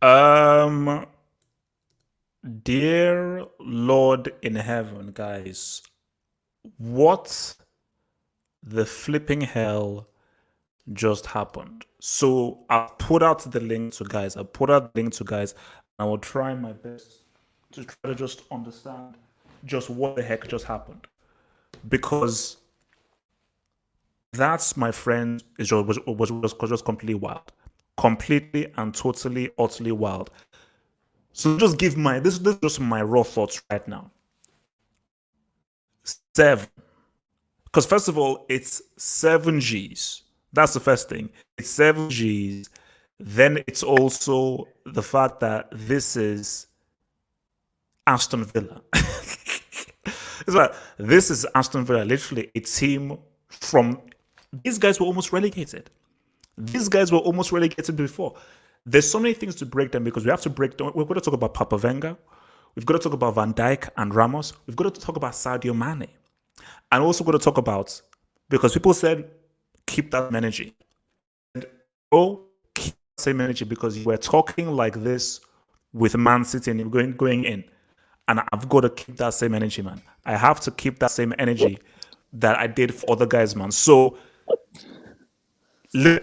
Um, dear Lord in heaven, guys, what the flipping hell just happened? So I put out the link to guys. I put out the link to guys. I will try my best to try to just understand just what the heck just happened, because that's, my friend, is just completely wild, completely and totally, utterly wild. So just give my this is just my raw thoughts right now. 7, because first of all, it's 7 Gs. That's the first thing. It's 7 Gs. Then it's also the fact that this is Aston Villa. It's like, this is Aston Villa, literally a team from, these guys were almost relegated. These guys were almost relegated before. There's so many things to break down, because we have to break down. We've got to talk about Papa Wenger. We've got to talk about Van Dijk and Ramos. We've got to talk about Sadio Mane. And also got to talk about, because people said, keep that energy. And keep that same energy, because you were talking like this with Man City and you're going in. And I've got to keep that same energy, man. I have to keep that same energy that I did for other guys, man. So, look,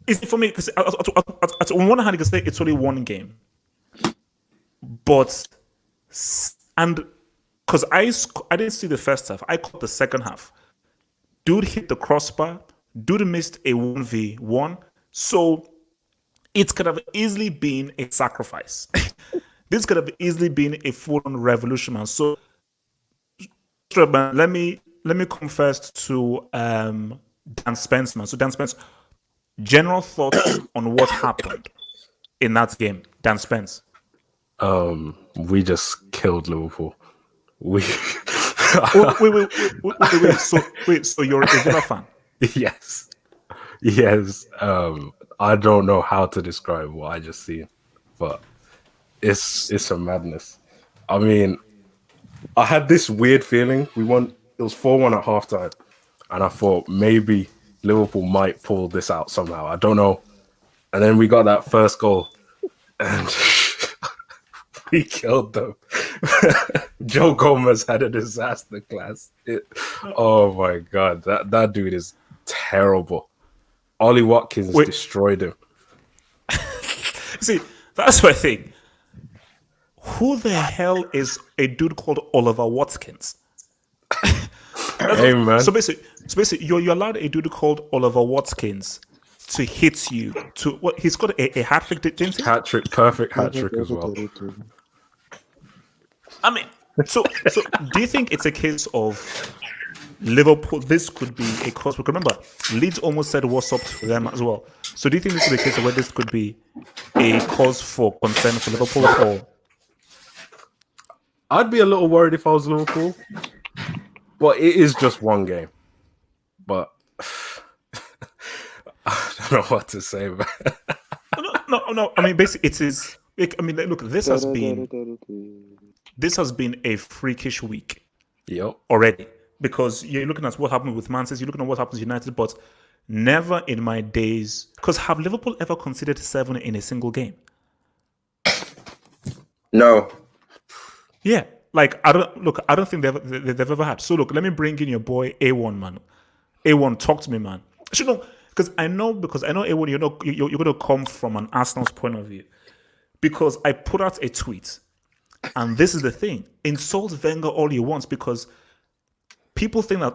it's for me, because on one hand, you can say it's only one game. But, and because I didn't see the first half, I caught the second half. Dude hit the crossbar. Dude missed a 1v1. So it could have easily been a sacrifice. This could have easily been a full-on revolution, man. So let me come first to Dan Spence, man. So Dan Spence, general thoughts on what happened in that game, Dan Spence. We just killed Liverpool. Wait. So you're a Villa fan? Yes. I don't know how to describe what I just seen, but it's a madness. I mean, I had this weird feeling. We won. It was 4-1 at halftime, and I thought maybe Liverpool might pull this out somehow. I don't know. And then we got that first goal, and we killed them. Joe Gomez had a disaster class. Oh my god, that dude is terrible. Ollie Watkins destroyed him. See, that's my thing. Who the hell is a dude called Oliver Watkins? Hey, man. So basically, you're allowed a dude called Oliver Watkins to hit you. To what? He's got a hat trick, didn't he? Hat trick, perfect hat trick as well. I mean, so do you think it's a case of Liverpool? This could be a cause. Because remember, Leeds almost said what's up to them as well. So do you think this is a case of where this could be a cause for concern for Liverpool at all? I'd be a little worried if I was Liverpool. But it is just one game. But I don't know what to say, man. No. I mean, basically, it is. I mean, look, this has been a freakish week. Yep. Already, because you're looking at what happened with Man City, you're looking at what happens with United, but never in my days. Because have Liverpool ever considered 7 in a single game? No. Yeah, like I don't think they've ever had. So look, let me bring in your boy A1, man. A1, talk to me, man. Because I know A1, you're going to come from an Arsenal's point of view. Because I put out a tweet, and this is the thing: insult Wenger all you want, because people think that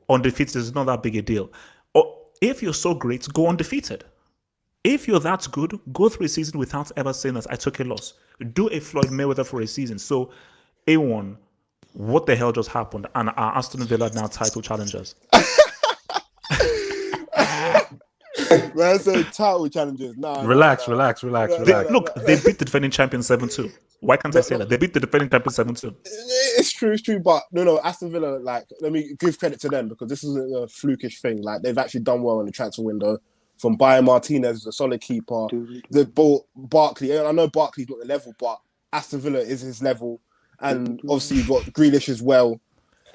undefeated is not that big a deal. Or if you're so great, go undefeated. If you're that good, go through a season without ever saying that I took a loss. Do a Floyd Mayweather for a season. So, A1, what the hell just happened? And are Aston Villa now title challengers? When I say title challengers, Relax. Look, they beat the defending champion 7-2. Why can't I say that? They beat the defending champion 7-2. It's true, but no, Aston Villa, like, let me give credit to them, because this isn't a flukish thing. Like, they've actually done well in the transfer window. From Bayern Martinez, a solid keeper. They bought Barkley. I know Barkley's not the level, but Aston Villa is his level. And obviously you've got Grealish as well.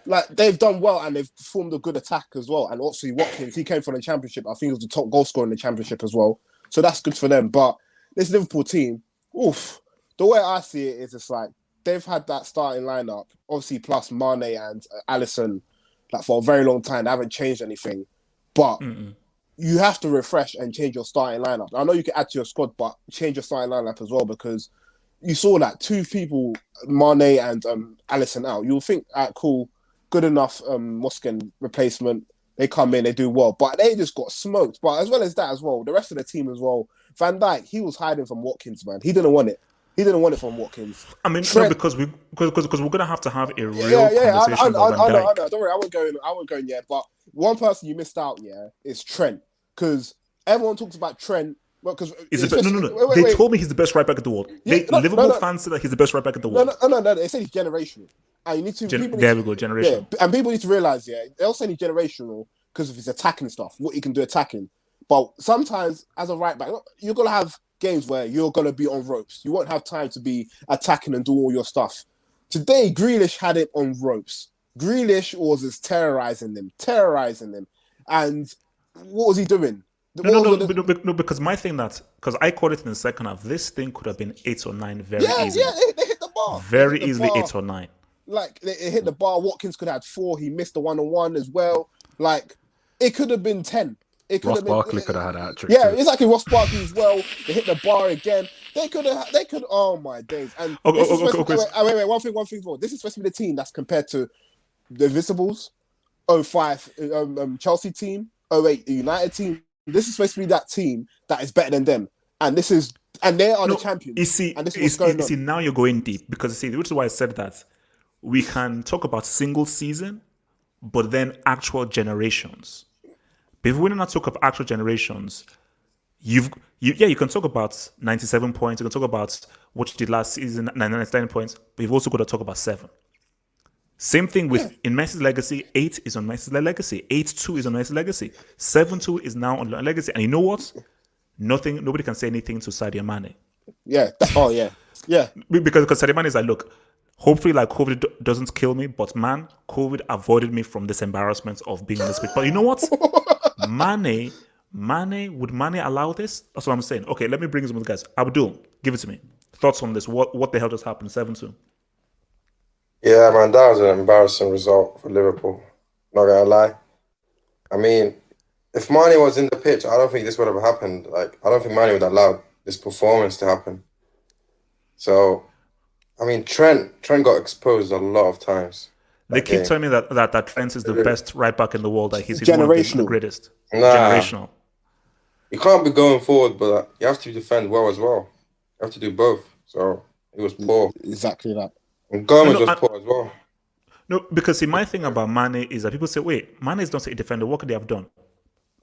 Like, they've done well, and they've formed a good attack as well. And obviously Watkins, he came from the Championship. I think he was the top goal scorer in the Championship as well. So that's good for them. But this Liverpool team, Oof. The way I see it is, it's like they've had that starting lineup, obviously plus Mane and Allison, like for a very long time. They haven't changed anything, but you have to refresh and change your starting lineup. I know you can add to your squad, but change your starting lineup as well, because you saw that two people, Mane and Allison out. You'll think, cool, good enough. Replacement. They come in, they do well, but they just got smoked. But as well as that, as well, the rest of the team as well. Van Dijk, he was hiding from Watkins, man. He didn't want it. He didn't want it from Watkins. I mean, Trent, no, because we're gonna have to have a real I conversation about Van Dijk. know. Don't worry, I won't go in yet. But one person you missed out, is Trent, because everyone talks about Trent. Well, because they told me he's the best right back in the world. Liverpool fans say that he's the best right back in the world. No. They say he's generational, and you need to. Generational. Yeah, and people need to realize, they'll say he's generational because of his attacking stuff, what he can do attacking. But sometimes, as a right back, you're gonna have games where you're gonna be on ropes. You won't have time to be attacking and do all your stuff. Today, Grealish had it on ropes. Grealish was just terrorizing them, and what was he doing? No, because my thing because I called it in the second half. This thing could have been 8 or 9 very easily. Yeah, they hit the bar. Very easily 8 or 9. Like, it hit the bar. Watkins could have had 4. He missed the 1-on-1 as well. Like, it could have been 10. Ross Barkley could have had a hat-trick. Yeah, exactly. Ross Barkley as well. They hit the bar again. They could. Oh my days! And wait. One thing more. This is supposed to be the team that's compared to the Invisibles, 05 Chelsea team, 08 United team. This is supposed to be that team that is better than them, and they are the champions. You see, and this is what's going on. See, now you're going deep, because which is why I said that we can talk about single season, but then actual generations. But if we do not talk of actual generations, you can talk about 97 points. You can talk about what you did last season, 99 points. But you've also got to talk about 7. Same thing in Messi's legacy. 8 is on Messi's legacy. 8-2 is on Messi's legacy. 7-2 is now on legacy. And you know what? Nobody can say anything to Sadio Mane. Yeah. Because Sadio Mane is like, look, hopefully, like, COVID doesn't kill me, but man, COVID avoided me from this embarrassment of being on this pitch. But you know what? Would Mane allow this? That's what I'm saying. Okay, let me bring some of the guys. Abdul, give it to me. Thoughts on this? What the hell just happened? 7-2. Yeah, man, that was an embarrassing result for Liverpool. Not gonna lie. I mean, if Mane was in the pitch, I don't think this would have happened. Like, I don't think Mane would allow this performance to happen. So, I mean, Trent got exposed a lot of times. They keep telling me that Trent is the best right back in the world. That he's generational, one of the greatest. Nah. Generational. You can't be going forward, but you have to defend well as well. You have to do both. So it was poor. Exactly that. And Gomez was poor as well. No, because see, my thing about Mane is that people say, wait, Mane is not a defender. What could they have done?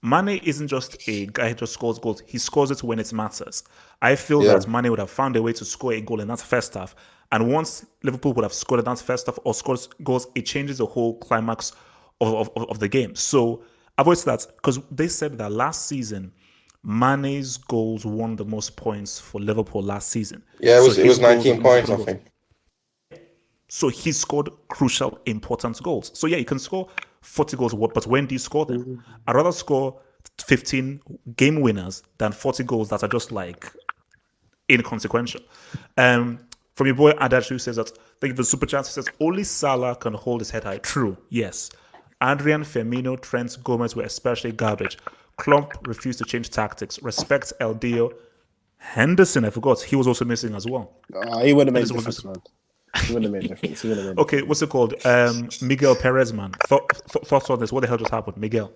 Mane isn't just a guy who just scores goals. He scores it when it matters. I feel that Mane would have found a way to score a goal in that first half. And once Liverpool would have scored in that first half or scored goals, it changes the whole climax of the game. So I've always said that, because they said that last season, Mane's goals won the most points for Liverpool last season. Yeah, it was 19 points, I think. So he scored crucial, important goals. So yeah, you can score 40 goals, but when do you score them? I'd rather score 15 game winners than 40 goals that are just like inconsequential. From your boy Adaj, who says that, thank you for the super chat. He says, only Salah can hold his head high. True, yes. Adrian, Firmino, Trent, Gomez were especially garbage. Klopp refused to change tactics. Respect El Dio. Henderson, I forgot, he was also missing as well. He would have made a difference, man. He would have made a difference. Okay, what's it called? Miguel Perez, man. Thoughts on this? What the hell just happened? Miguel.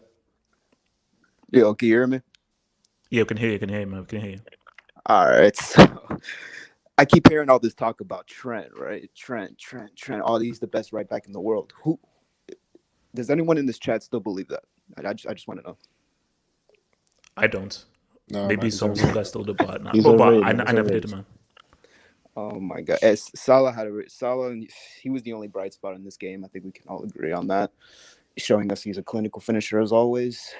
Yo, can you hear me? Yeah, I can hear you, man. I can hear you. All right. So, I keep hearing all this talk about Trent, right? Trent. All these the best right back in the world. Who does anyone in this chat still believe that? I just want to know. I don't. No, maybe man, some guys still do, but I never did, man. Oh my God! Salah he was the only bright spot in this game. I think we can all agree on that. Showing us he's a clinical finisher as always.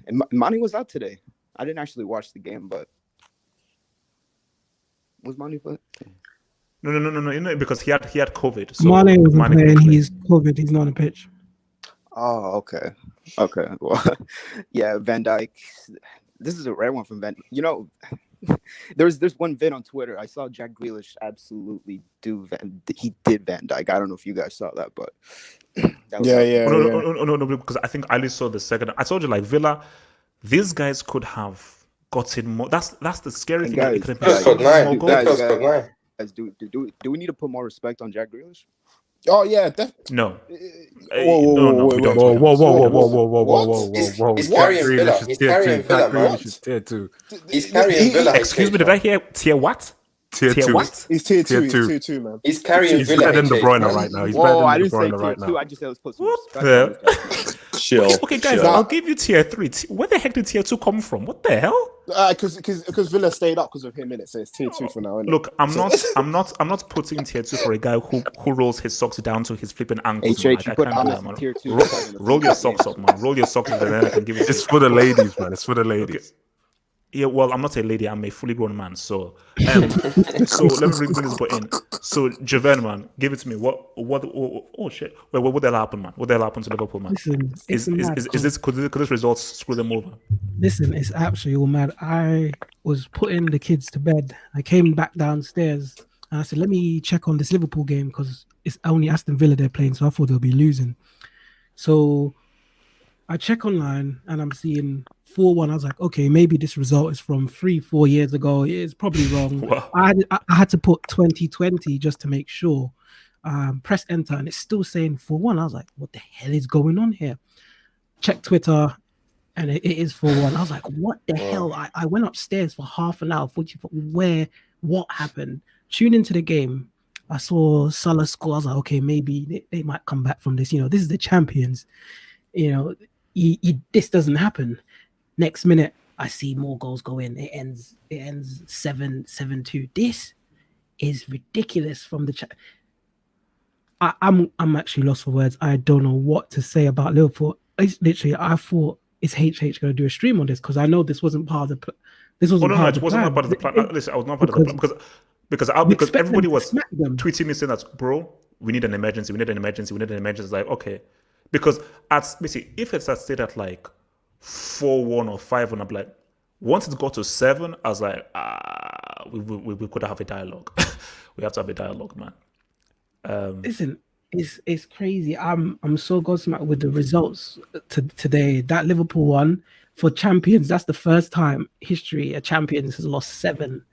And Mane was out today. I didn't actually watch the game, but was Mane put? No, because he had COVID. So Mane wasn't playing. He's COVID. He's not on the pitch. Oh, okay. Well, yeah, Van Dijk. This is a rare one from Van. There's one vid on Twitter. I saw Jack Grealish absolutely he did Van Dijk. I don't know if you guys saw that, but that was No, because I think I only saw the second. I told you, like Villa, these guys could have gotten more. That's the scary thing. Guys, It could Just got 9. Just got 9. Guys, do we need to put more respect on Jack Grealish? Oh yeah, No. Whoa, we don't. He's carrying Villa. He's carrying Villa, man. Tier 2. He's carrying Villa. Excuse me, did I hear tier what? Tier 2. What? He's tier 2. Tier 2. He's tier 2, man. He's carrying He's Villa. better than De Bruyne right now. He's better Whoa, I than De didn't say Bruyne tier right 2. now. I just said let's put some What respect the- on this guy. Chill. Okay, guys, Chill. I'll give you tier 3. Where the heck did tier 2 come from? What the hell? Because Villa stayed up because of him, innit? So it's tier 2 for now, innit? Look, I'm not putting tier 2 for a guy who rolls his socks down to his flipping ankles. HH, man. you I put can't do Alex that, man. in tier 2. Roll your socks up, man. Roll your socks up, and then I can give you. It's for the ladies, man. It's for the ladies. Yeah, well, I'm not a lady. I'm a fully grown man. So, so let me bring this boy in. So, Javan, man, give it to me. What? Oh shit! Wait, what the hell happened, man? What the hell happened to Liverpool, man? Listen, Is mad, this could this results screw them over? Listen, it's absolutely all mad. I was putting the kids to bed. I came back downstairs and I said, let me check on this Liverpool game because it's only Aston Villa they're playing, so I thought they'll be losing. So I check online and I'm seeing 4-1. I was like, okay, maybe this result is from 3-4 years ago. It's probably wrong. Wow. I had to put 2020 just to make sure. Press enter and it's still saying 4-1. I was like, what the hell is going on here? Check Twitter and it is 4-1. I was like, what the hell? I went upstairs for half an hour, what happened? Tune into the game. I saw Salah score. I was like, okay, maybe they might come back from this. This is the champions. This doesn't happen. Next minute, I see more goals go in. It ends 7-2. This is ridiculous from the chat. I'm actually lost for words. I don't know what to say about Liverpool. It's literally, I thought, is HH going to do a stream on this? Because I know this wasn't part of the this wasn't part of the plan. Not part of the plan. Listen, I was not part of the plan because everybody was tweeting me saying that, bro, we need an emergency. It's like, okay. Because basically, if it's stayed at like 4-1 or 5-1, I'm like, once it got to 7, I was like, we could have a dialogue. We have to have a dialogue, man. Listen, it's crazy. I'm so gobsmacked with the results today. That Liverpool one for champions. That's the first time history a champions has lost 7-2.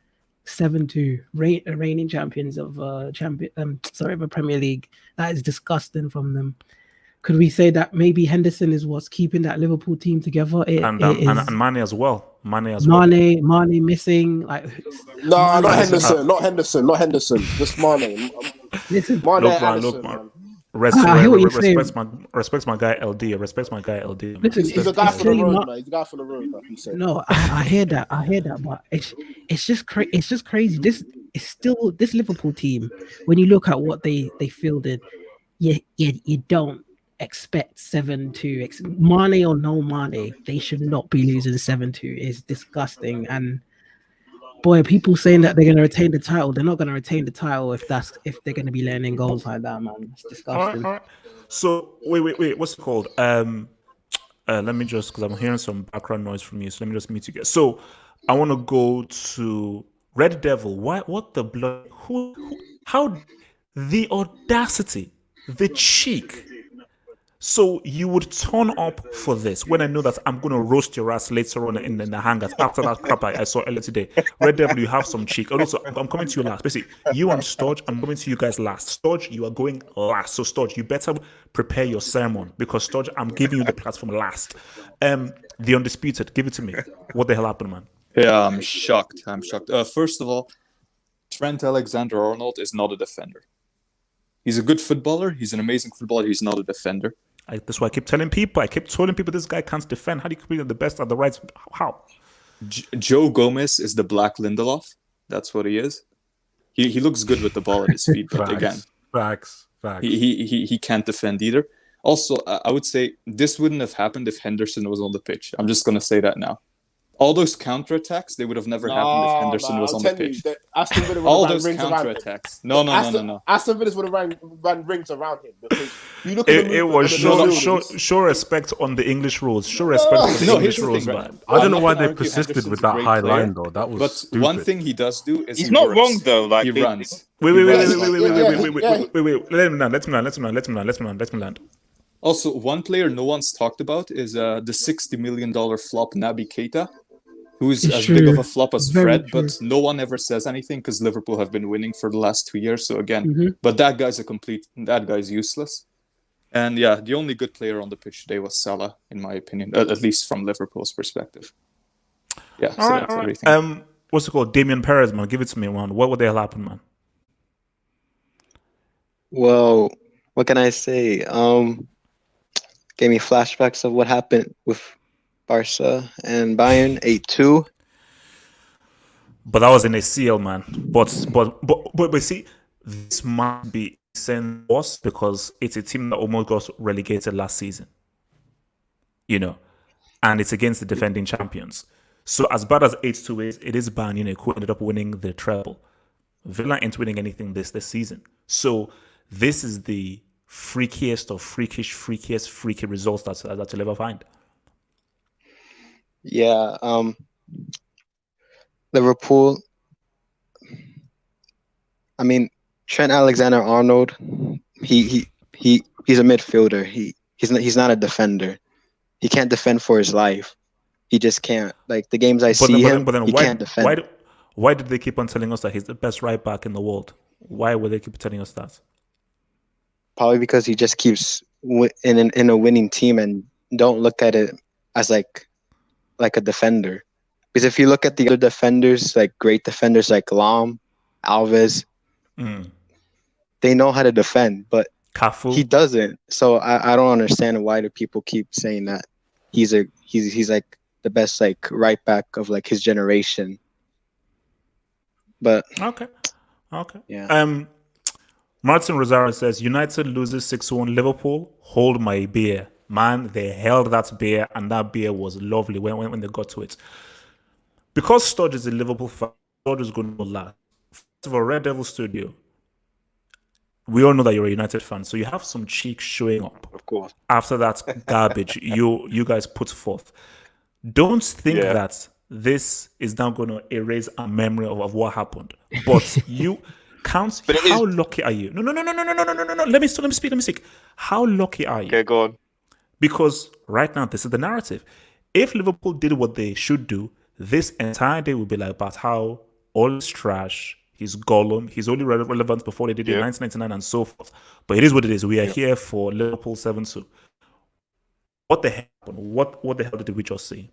Reigning champions of the Premier League. That is disgusting from them. Could we say that maybe Henderson is what's keeping that Liverpool team together? And Mane as well. Mane missing. Like no, not Henderson. Just Mane. Listen, look, man. Respects my guy LD. Listen, he's a guy for the road, man. He's a guy for the road, like you said. No, I hear that, but it's just crazy. This is still this Liverpool team. When you look at what they fielded, you don't expect 7-2. Mane or no Mane, they should not be losing 7-2. It's disgusting. And boy, people saying that they're going to retain the title, they're not going to retain the title if they're going to be letting in goals like that, man. It's disgusting. All right. So wait, what's it called? Let me just, because I'm hearing some background noise from you, so let me just mute you guys. So I want to go to Red Devil. What the blood? How the audacity, the cheek. So you would turn up for this when I know that I'm going to roast your ass later on in the Hangout after that crap I saw earlier today. Red Devil, you have some cheek. Also, I'm coming to you last. Basically, you and Stodge, I'm coming to you guys last. Stodge, you are going last. So Stodge, you better prepare your sermon because Stodge, I'm giving you the platform last. The Undisputed, give it to me. What the hell happened, man? Yeah, I'm shocked. First of all, Trent Alexander-Arnold is not a defender. He's a good footballer. He's an amazing footballer. He's not a defender. That's why I keep telling people. This guy can't defend. How do you be the best at the right? How? Joe Gomez is the Black Lindelof. That's what he is. He looks good with the ball at his feet, but again, facts. He can't defend either. Also, I would say this wouldn't have happened if Henderson was on the pitch. I'm just gonna say that now. All those counterattacks, they would have never happened if Henderson was I'm on the telling you, pitch. that Aston Villa would All have ran those rings around him. counterattacks. No. Aston Villa would have ran rings around him because you look at the It movement was of the show respect on the English rules. Show respect for the No, English here's the rules, thing, right? man. I don't I'm know not why gonna they argue persisted Henderson's with a that great high player, line, though. That was but stupid. one thing he does do is He's he not works. wrong though. Like He they- runs. Wait. He runs. Let me land. Also, one player no one's talked about is the $60 million flop Naby Keita, who's It's as big of true. a flop as Very Fred, true. but no one ever says anything because Liverpool have been winning for the last 2 years. So again, Mhm. but that guy's useless. And yeah, the only good player on the pitch today was Salah, in my opinion, at least from Liverpool's perspective. Yeah, so that's everything. What's it called? Damian Perez, man. Give it to me, man. What would the hell happen, man? Well, what can I say? Gave me flashbacks of what happened with Barca and Bayern 8-2. But that was in a CL, man. But see, this might be sent worse because it's a team that almost got relegated last season. You know, and it's against the defending champions. So as bad as 8-2 is, it is Bayern Munich who ended up winning the treble. Villa ain't winning anything this season. So this is the freakiest of freaky results that you'll ever find. Yeah, Liverpool. I mean, Trent Alexander-Arnold. He's a midfielder. He's not a defender. He can't defend for his life. He just can't. Like the games I see him, he can't defend. Why did they keep on telling us that he's the best right back in the world? Why would they keep telling us that? Probably because he just keeps in a winning team and don't look at it as like a defender. Because if you look at the other defenders, like great defenders like Lam, Alves, they know how to defend, but Cafu. he doesn't. So I don't understand why do people keep saying that he's like the best like right back of like his generation. But okay. Yeah. Martin Rosario says United loses 6-1 Liverpool. Hold my beer. Man, they held that beer and that beer was lovely when they got to it. Because Sturge is a Liverpool fan, Sturge is going to last. First of all, Red Devil Studio, we all know that you're a United fan, so you have some cheek showing up. Of course. After that garbage you guys put forth. Don't think that this is now going to erase a memory of what happened. But you count. How lucky are you? No. Let me speak. How lucky are you? Okay, go on. Because right now, this is the narrative. If Liverpool did what they should do, this entire day would be like about how all is trash. He's Gollum. He's only relevant before they did it in 1999 and so forth. But it is what it is. We are here for Liverpool 7-2. What the hell happened? What the hell did we just see?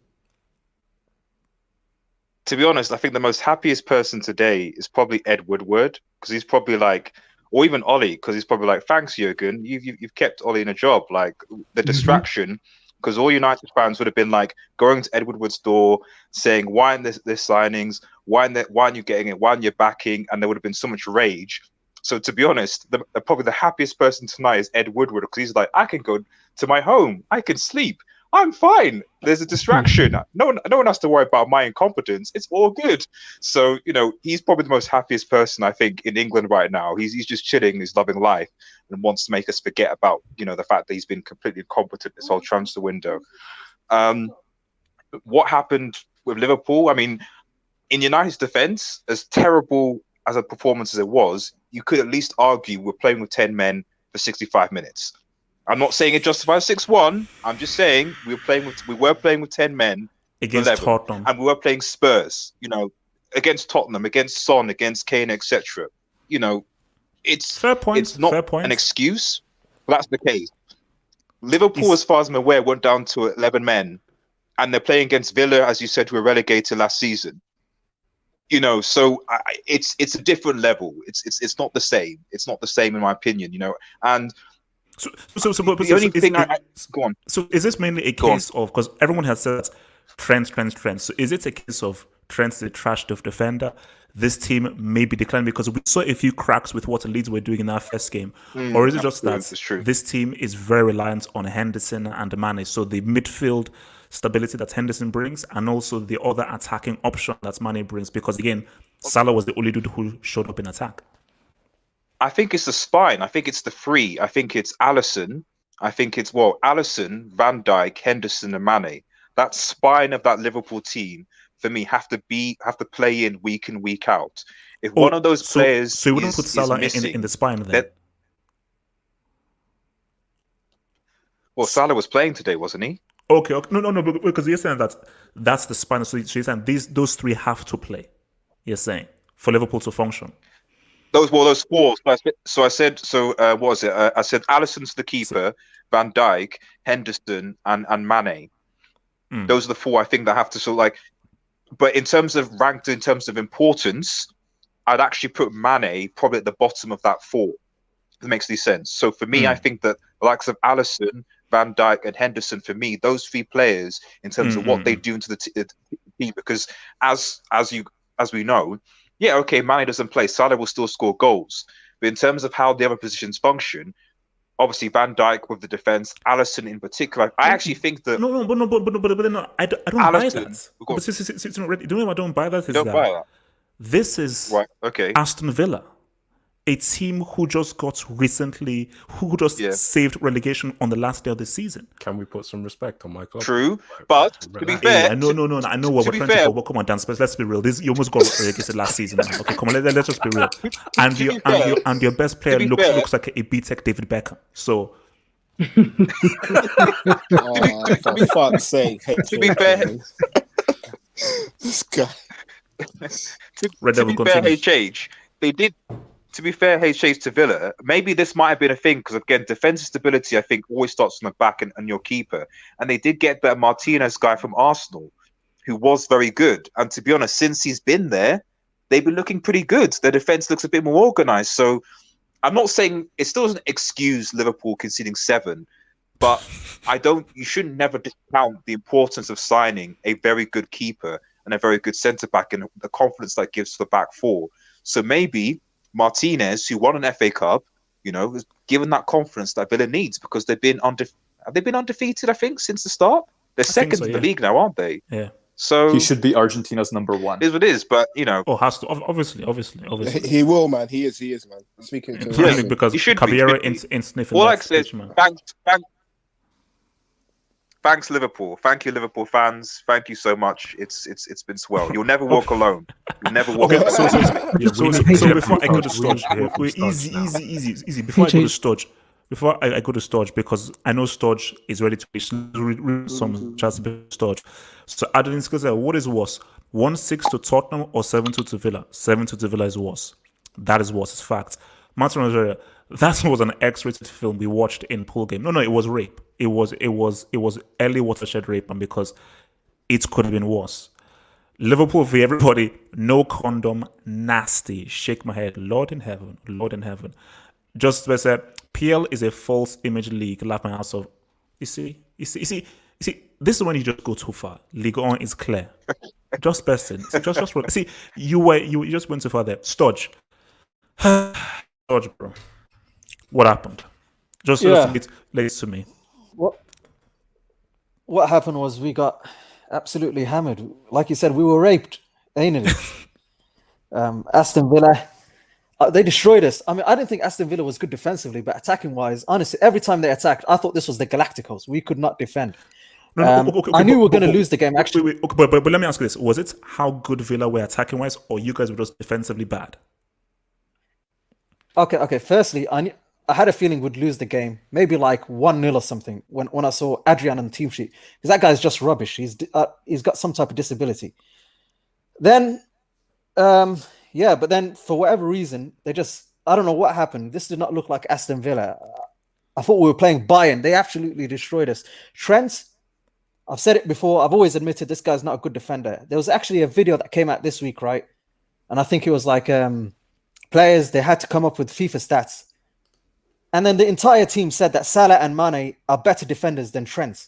To be honest, I think the most happiest person today is probably Ed Woodward, because he's probably like, or even Ollie, because he's probably like, thanks, Jurgen, you've kept Ollie in a job. Like the distraction, because all United fans would have been like going to Ed Woodward's door saying, why aren't there signings? Why aren't you getting it? Why aren't you backing? And there would have been so much rage. So to be honest, probably the happiest person tonight is Ed Woodward, because he's like, I can go to my home, I can sleep. I'm fine. There's a distraction. No one has to worry about my incompetence. It's all good. So, he's probably the most happiest person, I think, in England right now. He's just chilling, he's loving life, and wants to make us forget about, the fact that he's been completely incompetent this whole transfer window. What happened with Liverpool? I mean, in United's defence, as terrible as a performance as it was, you could at least argue we're playing with 10 men for 65 minutes. I'm not saying it justifies 6-1. I'm just saying we were playing with 10 men against Tottenham, and we were playing Spurs. Against Tottenham, against Son, against Kane, etc. It's fair point. It's not an excuse, but that's the case. Liverpool, as far as I'm aware, went down to 11 men, and they're playing against Villa, as you said, who were relegated last season. So it's a different level. It's not the same. It's not the same in my opinion. And. The only thing go on. So is this mainly a case of, because everyone has said Trent. So is it a case of Trent's the trashed of defender? This team may be declining because we saw a few cracks with what Leeds were doing in our first game, or is it just that this team is very reliant on Henderson and Mane? So the midfield stability that Henderson brings, and also the other attacking option that Mane brings. Because again, Salah was the only dude who showed up in attack. I think it's the spine. I think it's the three. I think it's Alisson. I think it's Alisson, Van Dijk, Henderson, and Mane. That spine of that Liverpool team for me have to play in week in, week out. If one of those players, so you wouldn't put Salah in the spine then? Well, Salah was playing today, wasn't he? Okay. No, because you're saying that's the spine. So you're saying those three have to play. You're saying for Liverpool to function. Those four. So I said. What was it? I said Alisson's the keeper, Van Dijk, Henderson, and Mane. Those are the four I think that have to But in terms of ranked, in terms of importance, I'd actually put Mane probably at the bottom of that four. If it makes any sense. So for me, I think that the likes of Alisson, Van Dijk, and Henderson, for me, those three players in terms of what they do into the team, because as we know, Mane doesn't play, Salah will still score goals. But in terms of how the other positions function, obviously Van Dijk with the defense, Alisson in particular, I actually think that I don't buy that. But I don't buy that. This is right. Okay. Aston Villa, a team who just saved relegation on the last day of the season. Can we put some respect on my club? True, but to be fair, I know what we're trying to do. But come on, Dan Spence, let's be real. You almost got relegated last season. Man. Okay, come on, let's just be real. And your best player looks like a B-Tech David Beckham. So. For fuck's sake! To be fair, this guy. To be fair, HH, they did. To be fair, HH to Villa, maybe this might have been a thing because again, defensive stability I think always starts from the back and your keeper. And they did get that Martinez guy from Arsenal, who was very good. And to be honest, since he's been there, they've been looking pretty good. Their defense looks a bit more organized. So I'm not saying it still doesn't excuse Liverpool conceding 7, but you shouldn't never discount the importance of signing a very good keeper and a very good centre back and the confidence that gives to the back four. So maybe Martinez, who won an FA Cup, is given that confidence that Villa needs because they've been undefeated, I think, since the start. They're second in the league now, aren't they? Yeah. So he should be Argentina's number 1. It is what it is, but has to obviously. He will, man. He is, man. Speaking to because Caballero in sniffing. Well, like I said, thanks, Liverpool. Thank you, Liverpool fans. Thank you so much. It's been swell. You'll never walk alone. You'll never walk alone. So before I go to Stodge here, easy. Before I go to Stodge, because I know Stodge is ready to read some chats about Stodge. So Adeline says, what is worse, 1-6 to Tottenham or 7-2 to Villa? 7-2 to Villa is worse. That is worse. It's fact. Martin Rosario, that was an X-rated film we watched in pool game. No, it was rape. It was early watershed rape, and because it could have been worse. Liverpool for everybody, no condom, nasty. Shake my head, Lord in heaven. Just as I said, PL is a false image league. Laugh my ass off. You see. This is when you just go too far. Ligue 1 is clear. Just person. Just see. You just went too far there. Stodge, bro. What happened? Just lay to me. What happened was we got absolutely hammered. Like you said, we were raped, ain't it? Aston Villa, they destroyed us. I mean, I didn't think Aston Villa was good defensively, but attacking-wise, honestly, every time they attacked, I thought this was the Galacticos. We could not defend. I knew we were going to lose the game, actually. But let me ask you this. Was it how good Villa were attacking-wise, or you guys were just defensively bad? Okay. Firstly, I had a feeling we'd lose the game, maybe like 1-0 or something. When I saw Adrian on the team sheet, because that guy's just rubbish. He's got some type of disability. Then, but then for whatever reason, I don't know what happened. This did not look like Aston Villa. I thought we were playing Bayern. They absolutely destroyed us. Trent, I've said it before. I've always admitted this guy's not a good defender. There was actually a video that came out this week, right? And I think it was like players, they had to come up with FIFA stats. And then the entire team said that Salah and Mane are better defenders than Trent.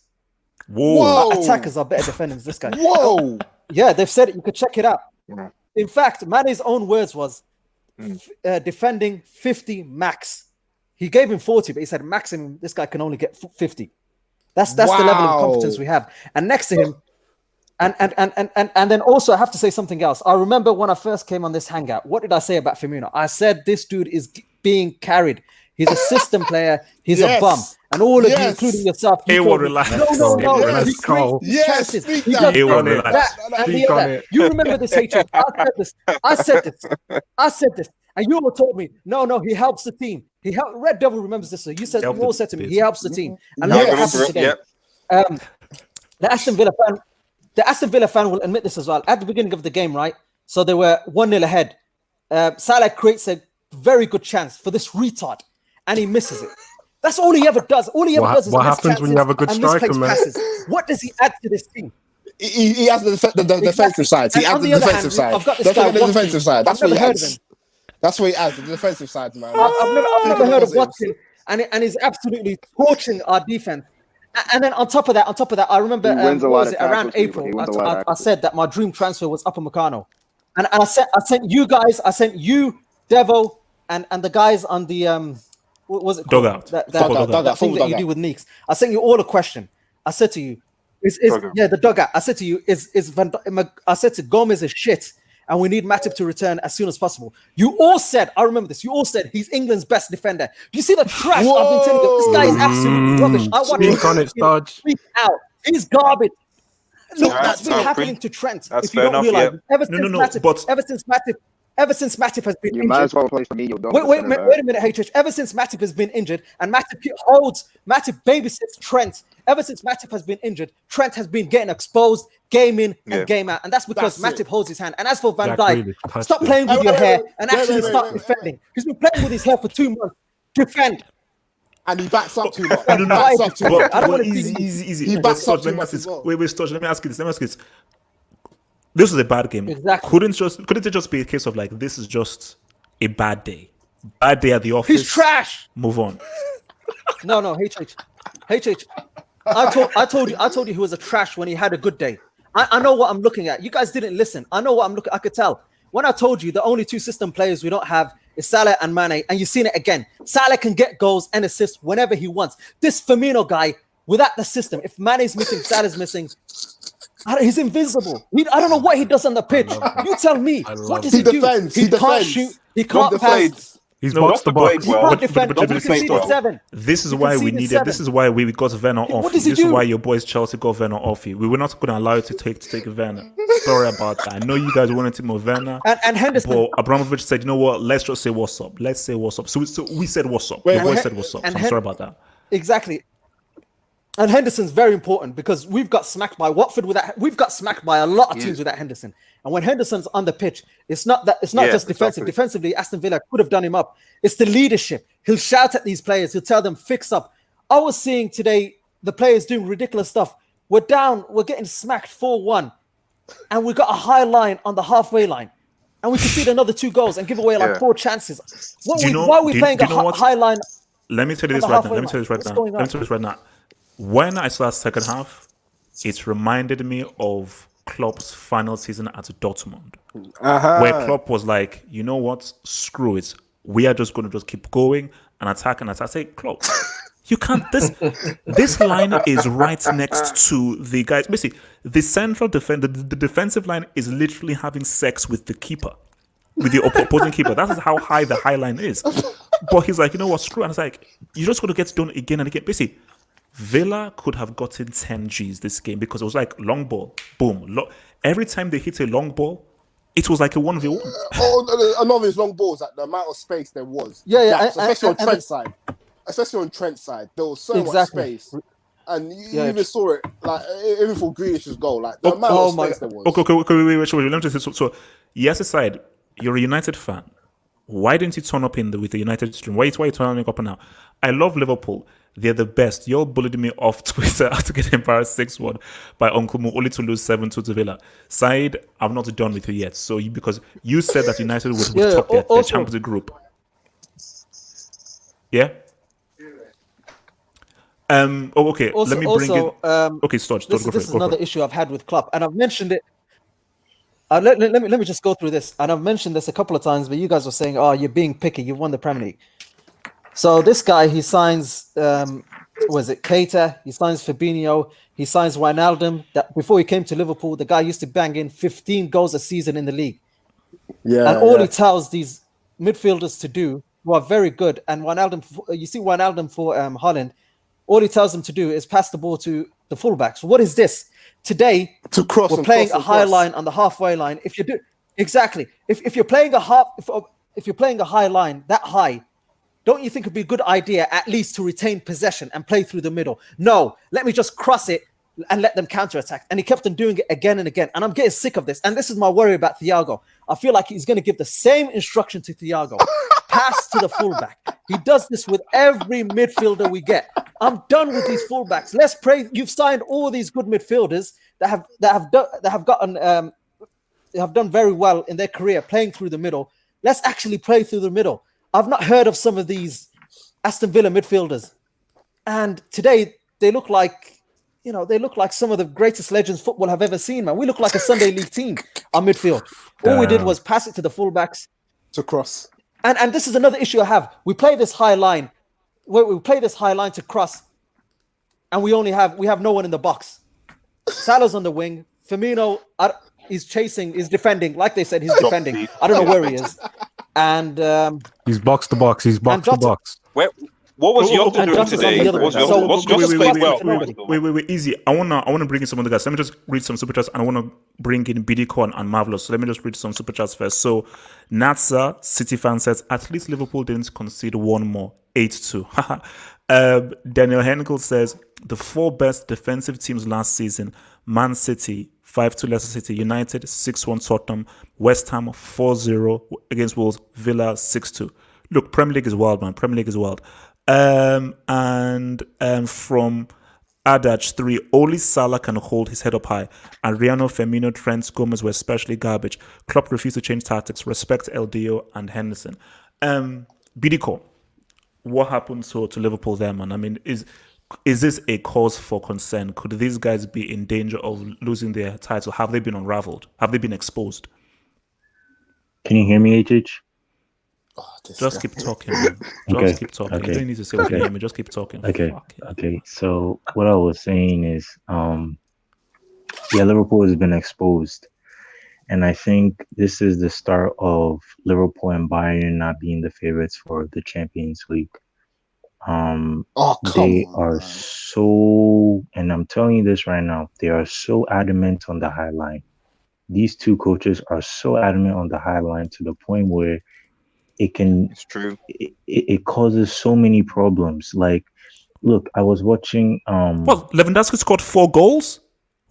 Whoa. Attackers are better defenders than this guy. Whoa. Yeah, they've said it. You could check it out. In fact, Mane's own words was defending 50 max. He gave him 40, but he said maximum, this guy can only get 50. That's the level of competence we have. And next to him, and then also I have to say something else. I remember when I first came on this hangout, what did I say about Firmino? I said this dude is being carried. He's a system player. He's a bum. And all of you, including yourself, you will relax. No. Let's go. Yes, chances. speak that. You remember this, HH. I said this. And you all told me, no, he helps the team. Red Devil remembers this. So you all said to me, he helps the team. And look what happened today. The Aston Villa fan will admit this as well. At the beginning of the game, right? So they were 1-0 ahead. Salah creates a very good chance for this retard, and he misses it. That's all he ever does. All he ever does is what happens when you have a good striker, man? What does he add to this team? He has the defensive side. He adds the defensive side. I've got this guy the defensive side. That's what he heard of him. adds. That's what he adds. The defensive side, man. I've never heard of Watson, and he's absolutely torching our defense. And then on top of that, I remember around April, I said that my dream transfer was Upamecano, and I sent you guys, Devo, and the guys on the what was it called? Dugout. That thing that you do with Neeks. I sent you all a question. I said to you, the dugout. I said to you, I said to Gomez is shit, and we need Matip to return as soon as possible. You all said, I remember this. You all said he's England's best defender. Do you see the trash I've been telling you? This guy is absolute rubbish. I want him to speak out. He's garbage. Look, that's been happening to Trent. That's if you don't realize, ever since Matip has been you injured, might as well play for me. Wait a minute, HH. Ever since Matip has been injured and Matip babysits Trent. Ever since Matip has been injured, Trent has been getting exposed, game in and game out, and that's because Matip holds his hand. And as for Van Dijk, stop playing with your hair and actually start defending. He's been playing with his hair for 2 months. Defend. And he backs up too much. I don't want to easy. He backs up too much. Wait, Storch, let me ask you this. This was a bad game. Exactly. Couldn't it just be a case of like this is just a bad day? Bad day at the office. He's trash. Move on. No, HH. I told you he was a trash when he had a good day. I know what I'm looking at. You guys didn't listen. I know what I'm looking. I could tell. When I told you the only two system players we don't have is Salah and Mane, and you've seen it again. Salah can get goals and assists whenever he wants. This Firmino guy, without the system, if Mane's missing, Salah's missing, he's invisible. I don't know what he does on the pitch. You tell me. What does he do? He can't shoot. He can't pass. He's boxed the box. He can't defend. This is why we needed. This is why we got Werner off. This is why your boys Chelsea got Werner off you. We were not going to allow you to take Werner. Sorry about that. I know you guys wanted to move Werner. And Henderson. But Abramovich said, you know what? Let's just say what's up. Let's say what's up. So we said what's up. Your boys said what's up. So I'm sorry about that. Exactly. And Henderson's very important because we've got smacked by Watford with that. We've got smacked by a lot of teams with that Henderson. And when Henderson's on the pitch, it's not just defensive. Exactly. Defensively, Aston Villa could have done him up. It's the leadership. He'll shout at these players. He'll tell them, fix up. I was seeing today the players doing ridiculous stuff. We're down. We're getting smacked 4-1. And we got a high line on the halfway line. And we concede another 2 goals and give away like 4 chances. Why are we playing a high line? Let me tell you this right now. When I saw that second half, it reminded me of Klopp's final season at Dortmund, where Klopp was like, you know what, screw it. We are just going to just keep going and attack. I say, Klopp, you can't. This line is right next to the guys. Basically, the central the defensive line is literally having sex with the keeper, with the opposing keeper. That is how high the high line is. But he's like, you know what, screw it. And it's like, you're just going to get done again and again. Basically, Villa could have gotten 10 Gs this game because it was like long ball, boom. Every time they hit a long ball, it was like a 1v1. Another is long balls, like the amount of space there was. Especially on Trent's side. Especially on Trent's side. There was so much space. And you even saw it, like, even for Grealish's goal, like, the amount of space there was. Okay, wait, let me just say, so yes, aside, you're a United fan. Why didn't you turn up with the United stream? Why are you turning up now? I love Liverpool. They're the best. You all bullied me off Twitter after getting embarrassed 6-1 by Uncle Mo, only to lose 7-2 to Villa. Said, I'm not done with you yet. So because you said that United would top their Champions League group. Yeah? Okay. Also, let me bring in. Okay, Storch, this is another issue I've had with Klopp, and I've mentioned it. Let me just go through this, and I've mentioned this a couple of times, but you guys were saying, "Oh, you're being picky. You've won the Premier League." So this guy, he signs was it Keita? He signs Fabinho. He signs Wijnaldum. That before he came to Liverpool, the guy used to bang in 15 goals a season in the league. Yeah, And all he tells these midfielders to do, who are very good, and Wijnaldum, you see Wijnaldum for Holland, all he tells them to do is pass the ball to the fullbacks. What is this? Today, to cross. we're playing a high line on the halfway line. If you do exactly, if you're playing a if you're playing a high line that high, don't you think it'd be a good idea at least to retain possession and play through the middle? No, let me just cross it and let them counterattack. And he kept on doing it again and again. And I'm getting sick of this. And this is my worry about Thiago. I feel like he's going to give the same instruction to Thiago. Pass to the fullback. He does this with every midfielder we get. I'm done with these fullbacks. Let's pray. You've signed all these good midfielders that have done very well in their career playing through the middle. Let's actually play through the middle. I've not heard of some of these Aston Villa midfielders, and today they look like some of the greatest legends football have ever seen. Man, we look like a Sunday League team. Our midfield. All we did was pass it to the fullbacks to cross. And this is another issue I have. We play this high line. We play this high line to cross, and we have no one in the box. Salah's on the wing. Firmino is defending. Like they said, he's defending. I don't know where he is. And he's box to box. He's box to box. What was Jota doing today? Wait, easy. I wanna bring in some other guys. Let me just read some super chats, and I wanna bring in BDCon and Marvelous. So let me just read some super chats first. So Natsa City fan says, at least Liverpool didn't concede one more, 8-2. Daniel Henkel says, the 4 best defensive teams last season: Man City 5-2 Leicester City, United 6-1 Tottenham, West Ham 4-0 against Wolves, Villa 6-2. Look, Premier League is wild, man. Premier League is wild. And from Adage 3, only Salah can hold his head up high. Adriano, Firmino, Trent, Gomez were especially garbage. Klopp refused to change tactics. Respect LDO and Henderson. BDCO, what happened to Liverpool there, man? I mean, is this a cause for concern? Could these guys be in danger of losing their title? Have they been unraveled? Have they been exposed? Can you hear me, HH? Just keep talking, man. Just keep talking. You don't need to say what you hear me. Just keep talking. Okay. So what I was saying is, Liverpool has been exposed. And I think this is the start of Liverpool and Bayern not being the favorites for the Champions League. They are so, and I'm telling you this right now, they are so adamant on the high line. These two coaches are so adamant on the high line to the point where it's true. It causes so many problems. Like, look, I was watching. What? Lewandowski scored 4 goals?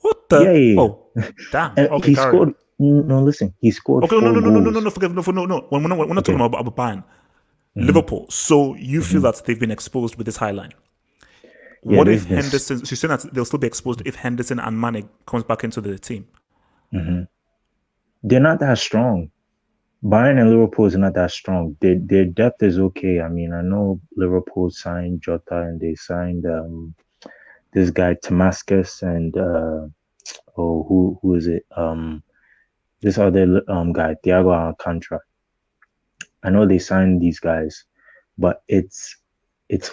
What the? Yeah. Oh, damn. Okay, he scored. No, listen. He scored. Okay, 4 goals. No. Forget. No. We're not talking about Bayern. Liverpool. So you feel that they've been exposed with this high line? What if Henderson? So you're saying that they'll still be exposed if Henderson and Mane comes back into the team? They're not that strong. Bayern and Liverpool is not that strong. Their depth is okay. I mean, I know Liverpool signed Jota and they signed this guy Damascus and who is it? This other guy Thiago Alcantara. I know they signed these guys, but it's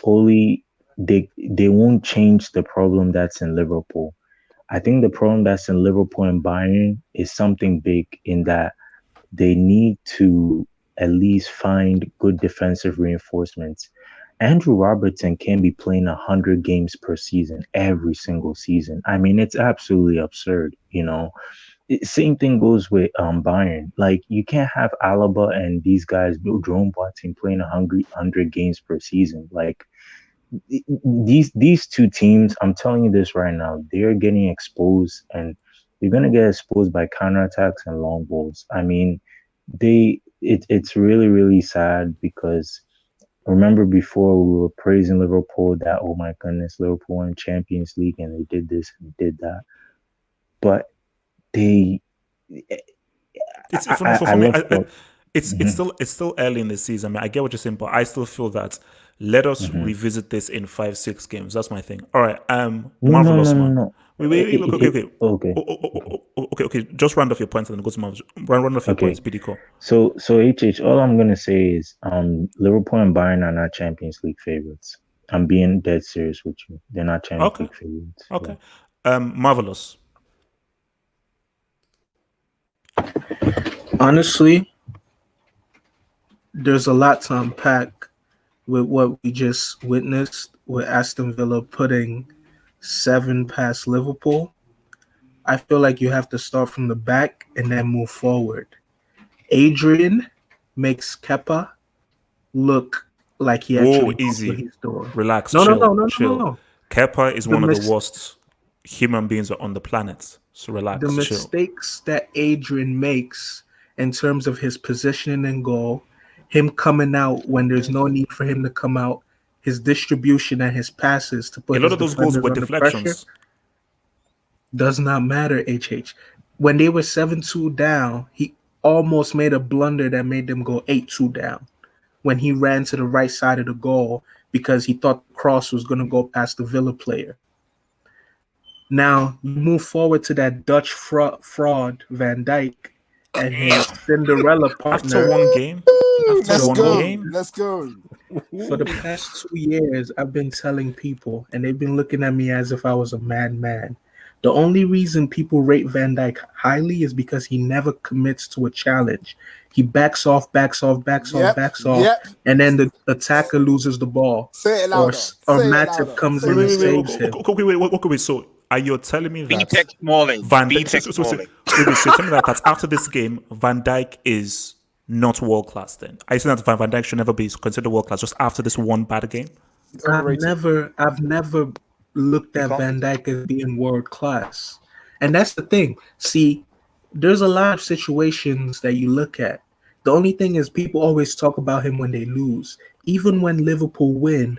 only they won't change the problem that's in Liverpool. I think the problem that's in Liverpool and Bayern is something big in that they need to at least find good defensive reinforcements. Andrew Robertson can be playing 100 games per season, every single season. I mean, it's absolutely absurd, you know. Same thing goes with Bayern. Like, you can't have Alaba and these guys, Jerome Boateng, playing 100 games per season. Like, these two teams, I'm telling you this right now, they're getting exposed, and they're gonna get exposed by counterattacks and long balls. I mean, it's really, really sad because remember before we were praising Liverpool that, oh my goodness, Liverpool won Champions League and they did this and did that, but it's still early in the season. I mean, I get what you're saying, but I still feel that let us revisit this in 5-6 games. That's my thing. All right. Marvelous one. No. Wait. Okay. Just round off your points and then go to Marvelous. Round off your points, BDCO. So HH, all I'm gonna say is Liverpool and Bayern are not Champions League favorites. I'm being dead serious with you. They're not Champions League favorites. Okay. Marvelous. Honestly, there's a lot to unpack with what we just witnessed with Aston Villa putting 7 past Liverpool. I feel like you have to start from the back and then move forward. Adrian makes Kepa look like he actually knows what he's doing. Relax, chill. No. Kepa is one of the worst human beings on the planet. So relax, the mistakes that Adrian makes in terms of his positioning and goal, him coming out when there's no need for him to come out, his distribution and his passes to put a lot of those goals were deflections. Pressure, does not matter, HH. When they were 7-2 down, he almost made a blunder that made them go 8-2 down when he ran to the right side of the goal because he thought the cross was going to go past the Villa player. Now, you move forward to that Dutch fraud, Van Dijk, and his Cinderella partner. After one game? Let's go. For the past 2 years, I've been telling people, and they've been looking at me as if I was a madman. The only reason people rate Van Dijk highly is because he never commits to a challenge. He backs off, and then the attacker loses the ball. Say it louder. Or Matip comes in and saves him. Wait, so are you telling me that B-Tech Smalling. Van Dijk? So tell me that after this game, Van Dijk is not world class. Then I think that Van Dijk should never be considered world class just after this one bad game. I've never looked at Van Dijk as being world class, and that's the thing. See, there's a lot of situations that you look at. The only thing is people always talk about him when they lose. Even when Liverpool win,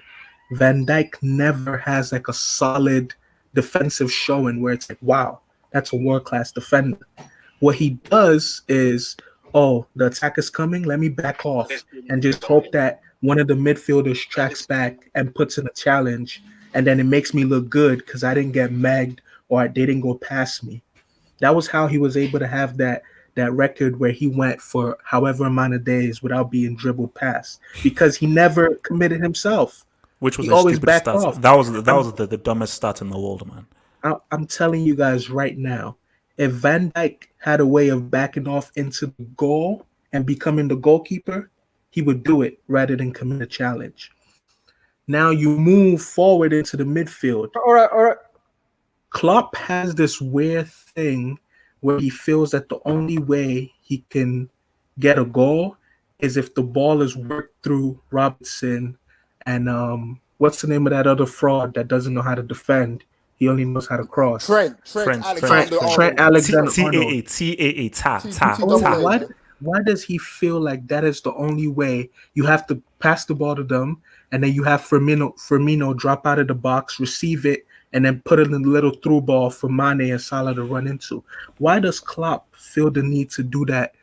Van Dijk never has like a solid defensive showing where it's like, wow, that's a world-class defender. What he does is, the attack is coming, let me back off and just hope that one of the midfielders tracks back and puts in a challenge, and then it makes me look good because I didn't get magged or they didn't go past me. That was how he was able to have that record where he went for however amount of days without being dribbled past because he never committed himself. Which was always stupid stat. Off. That was the dumbest stat in the world, man. I'm telling you guys right now, if Van Dijk had a way of backing off into the goal and becoming the goalkeeper, he would do it rather than commit a challenge. Now you move forward into the midfield. All right. Klopp has this weird thing where he feels that the only way he can get a goal is if the ball is worked through Robertson and what's the name of that other fraud that doesn't know how to defend? He only knows how to cross. Trent Alexander-Arnold. TAA. Why does he feel like that is the only way? You have to pass the ball to them, and then you have Firmino drop out of the box, receive it, and then put it in a little through ball for Mane and Salah to run into. Why does Klopp feel the need to do that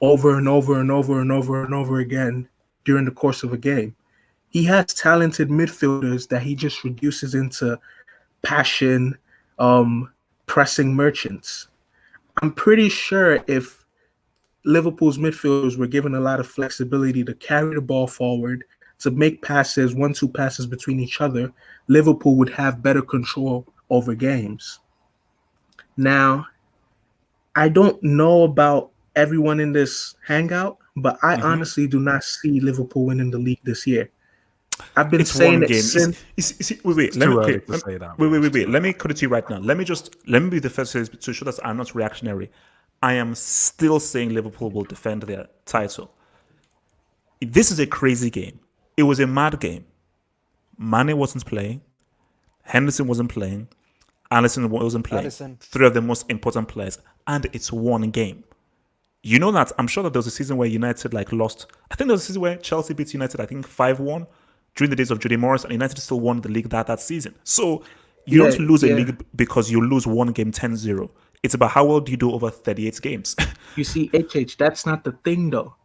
over and over and over and over and over again during the course of a game? He has talented midfielders that he just reduces into passion, pressing merchants. I'm pretty sure if Liverpool's midfielders were given a lot of flexibility to carry the ball forward, to make passes, 1-2 passes between each other, Liverpool would have better control over games. Now, I don't know about everyone in this hangout, but I honestly do not see Liverpool winning the league this year. I've been saying it since. Wait. Let me cut it to you right now. Let me be the first to show that I'm not reactionary. I am still saying Liverpool will defend their title. This is a crazy game. It was a mad game. Mane wasn't playing. Henderson wasn't playing. Alisson wasn't playing. Three of the most important players. And it's one game. You know that, I'm sure that there was a season where United lost. I think there was a season where Chelsea beat United, 5-1 during the days of Jody Morris, and United still won the league that season. So you don't lose a league because you lose one game 10-0. It's about how well do you do over 38 games. You see, that's not the thing, though.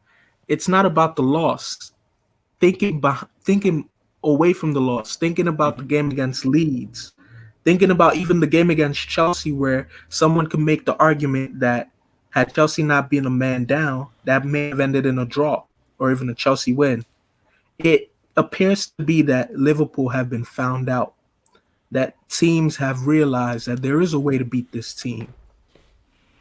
It's not about the loss. Thinking away from the loss, thinking about the game against Leeds, thinking about even the game against Chelsea, where someone could make the argument that had Chelsea not been a man down, that may have ended in a draw or even a Chelsea win. appears to be that Liverpool have been found out. That teams have realized that there is a way to beat this team.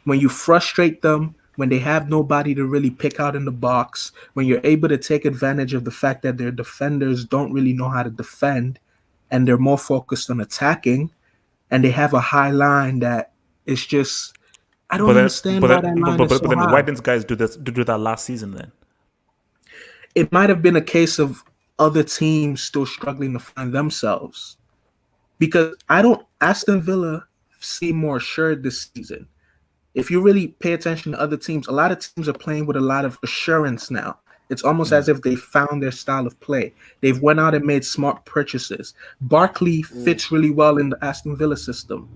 When you frustrate them, when they have nobody to really pick out in the box, when you're able to take advantage of the fact that their defenders don't really know how to defend and they're more focused on attacking, and they have a high line that is just, I don't understand why that line is so then high. why didn't guys do that last season then? It might have been a case of other teams still struggling to find themselves. Because Aston Villa seem more assured this season. If you really pay attention to other teams, a lot of teams are playing with a lot of assurance now. It's almost as if they found their style of play. They've went out and made smart purchases. Barkley fits really well in the Aston Villa system.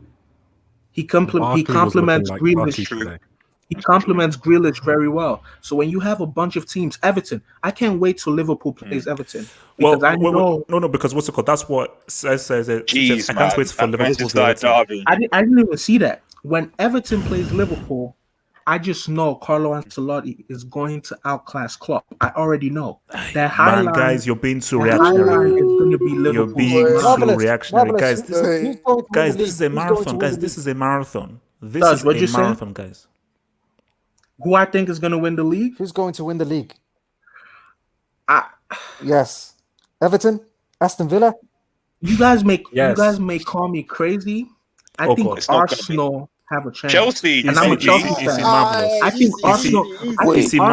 He complements Grealish. He complements Grealish very well. So when you have a bunch of teams, Everton, I can't wait till Liverpool plays Everton. Because because what's it called? That's what says it. Jeez, I can't wait for Liverpool to derby. I didn't even see that. When Everton plays Liverpool, I just know Carlo Ancelotti is going to outclass Klopp. I already know. That high line, guys, you're being too reactionary. reactionary. Is going to be Liverpool. You're being too reactionary, guys. This This is a marathon, guys. This is a marathon. This is what a you say? marathon, guys. Who I think is going to win the league? Who's going to win the league? Yes. Everton? Aston Villa? You guys may call me crazy. I think Arsenal have a chance. Chelsea. And I'm a Chelsea fan. I think Arsenal. What's your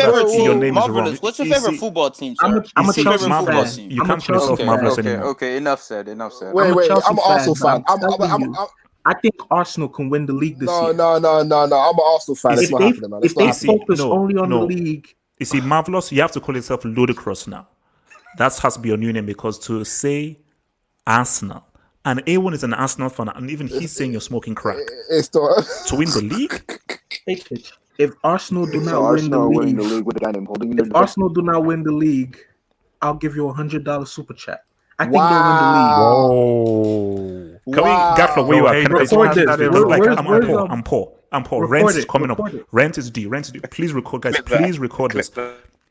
favorite your team? name is wrong. Marvelous. What's your favorite football team, sir? I'm a Chelsea Marvelous. fan. You can't call yourself Marvelous anymore. Okay. Enough said. Wait. I'm an Arsenal fan. I think Arsenal can win the league this year. No. I'm an Arsenal fan. It's not happening, man. If they focus only on the league. You see, Marvelous, you have to call yourself ludicrous now. That has to be your new name, because to say Arsenal, and A1 is an Arsenal fan, and even he's saying you're smoking crack. To win the league? If Arsenal do not win the league, with a guy named Holding, if Arsenal do not win the league, I'll give you $100 super chat. I think they'll win the league. Whoa. Can we, Gatlo, where you are? I'm poor. Rent is coming up. Rent is due. Please record, guys. Please record this.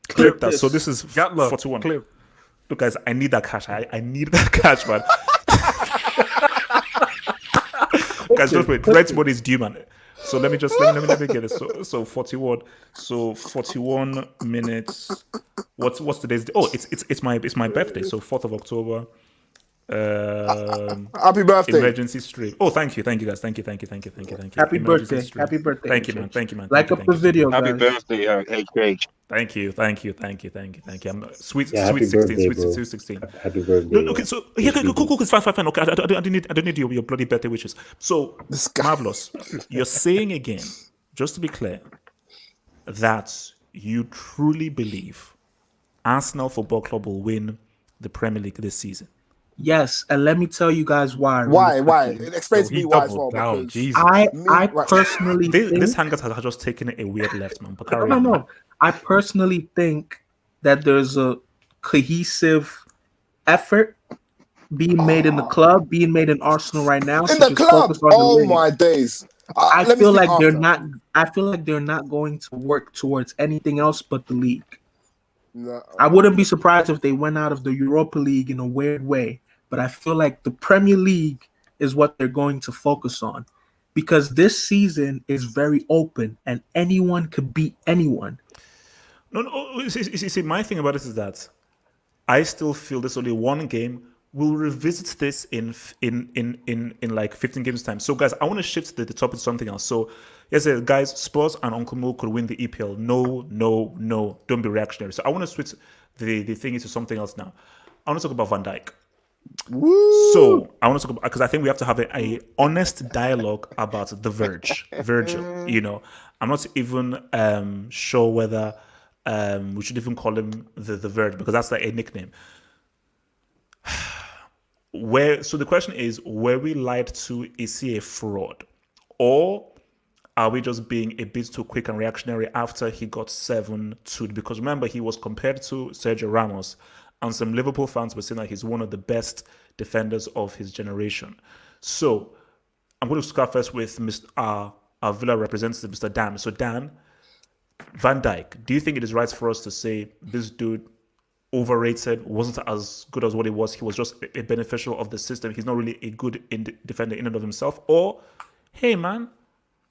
Clip that. So this is 41. Clip. Look, guys, I need that cash. I need that cash, man. Guys, just wait. Rent money is due, man. So let me get it. So 41. So 41 minutes. What's today's day? Oh, it's my birthday. So 4th of October. Happy birthday. Emergency stream. Oh, thank you guys. Thank you. Happy birthday. Happy birthday. Thank you, man. Like up the video, guys. Happy birthday, HH. Thank you. I'm sweet 16. Happy birthday. Okay, so cool. It's fine. Okay, I don't need your bloody birthday wishes. So Marvelous, you're saying again, just to be clear, that you truly believe Arsenal Football Club will win the Premier League this season. Yes, and let me tell you guys why. Why? Explain to me why as well. I personally think this Hangout has just taken a weird left, man. No. I personally think that there's a cohesive effort being made in the club, being made in Arsenal right now. In the club. Oh my days. I feel like they're not going to work towards anything else but the league. No. I wouldn't be surprised if they went out of the Europa League in a weird way, but I feel like the Premier League is what they're going to focus on, because this season is very open and anyone could beat anyone. No. You see, my thing about this is that I still feel there's only one game. We'll revisit this in like 15 games time. So, guys, I want to shift the topic to something else. So, yes, guys, Spurs and Uncle Mo could win the EPL. No. Don't be reactionary. So, I want to switch the thing into something else now. I want to talk about Van Dijk. Woo! So, I want to talk about, because I think we have to have a honest dialogue about the Virgil. You know, I'm not even sure whether we should even call him the Virgil, because that's like a nickname. So the question is, were we lied to? Is he a fraud? Or are we just being a bit too quick and reactionary after he got 7-2? Because remember, he was compared to Sergio Ramos, and some Liverpool fans were saying that he's one of the best defenders of his generation. So I'm going to start first with our Villa representative, Mr. Dan. So Dan, Van Dijk, do you think it is right for us to say this dude overrated, wasn't as good as what he was. He was just a beneficial of the system. He's not really a good defender in and of himself. Or, hey man,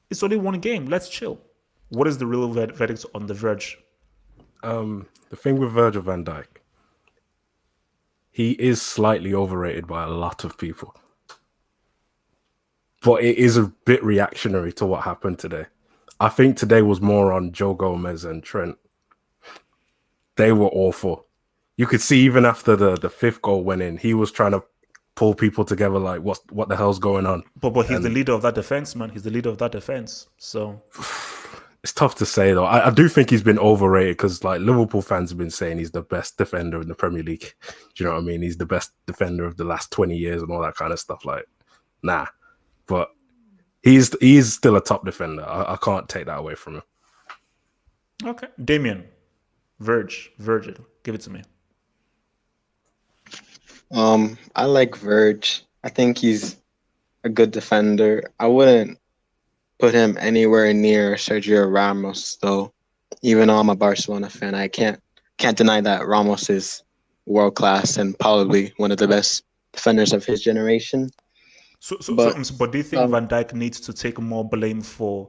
it's only one game. Let's chill. What is the real verdict on the Verge? The thing with Virgil van Dijk, he is slightly overrated by a lot of people. But it is a bit reactionary to what happened today. I think today was more on Joe Gomez and Trent. They were awful. You could see even after the fifth goal went in, he was trying to pull people together like, what the hell's going on? But he's the leader of that defense, man. He's the leader of that defense. So it's tough to say, though. I do think he's been overrated because like Liverpool fans have been saying he's the best defender in the Premier League. Do you know what I mean? He's the best defender of the last 20 years and all that kind of stuff. Like, nah. But he's still a top defender. I can't take that away from him. Okay. Damien. Virgil. Give it to me. I like Verge. I think he's a good defender. I wouldn't put him anywhere near Sergio Ramos, though. Even though I'm a Barcelona fan, I can't deny that Ramos is world class and probably one of the best defenders of his generation. But do you think Van Dijk needs to take more blame for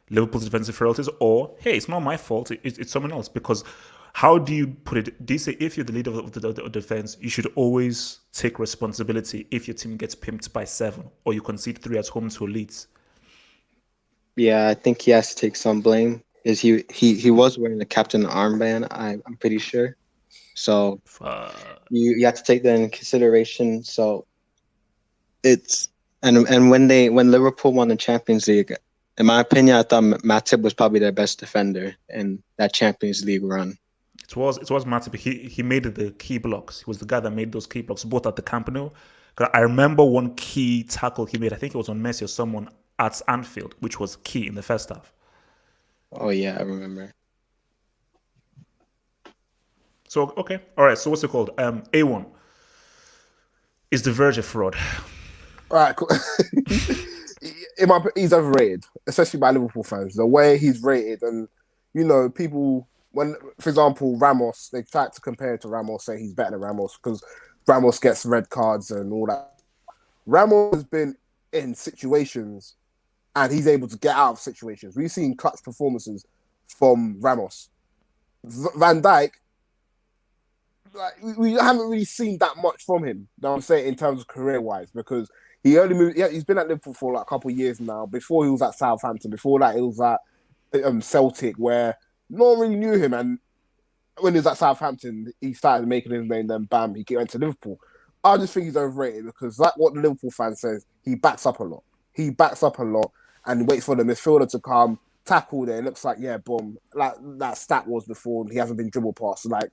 Liverpool's defensive frailties, or hey, it's not my fault, it's someone else? Because how do you put it? Do you say if you're the leader of the defense, you should always take responsibility if your team gets pimped by 7 or you concede 3 at home to Leeds? Yeah, I think he has to take some blame. Is he was wearing the captain armband? I'm pretty sure. So you have to take that into consideration. So it's and when Liverpool won the Champions League, in my opinion, I thought Matip was probably their best defender in that Champions League run. It was Matip. He made the key blocks. He was the guy that made those key blocks, both at the Camp Nou. I remember one key tackle he made. I think it was on Messi or someone at Anfield, which was key in the first half. Oh yeah, I remember. So okay, all right. So what's it called? A1. Is the Verge a fraud? All right, cool. He's overrated, especially by Liverpool fans. The way he's rated, and people, when, for example, Ramos, they tried to compare it to Ramos, say he's better than Ramos because Ramos gets red cards and all that. Ramos has been in situations and he's able to get out of situations. We've seen clutch performances from Ramos. Van Dijk, like, we haven't really seen that much from him, I'm saying, in terms of career-wise, because he only moved. Yeah, he's been at Liverpool for like a couple of years now. Before he was at Southampton. Before that, he was at Celtic, where no one really knew him. And when he was at Southampton, he started making his name. Then bam, he went to Liverpool. I just think he's overrated because, like what the Liverpool fan says, he backs up a lot. He backs up a lot and waits for the midfielder to come tackle. There, it looks like boom, like that stat was before. He hasn't been dribble past. Like,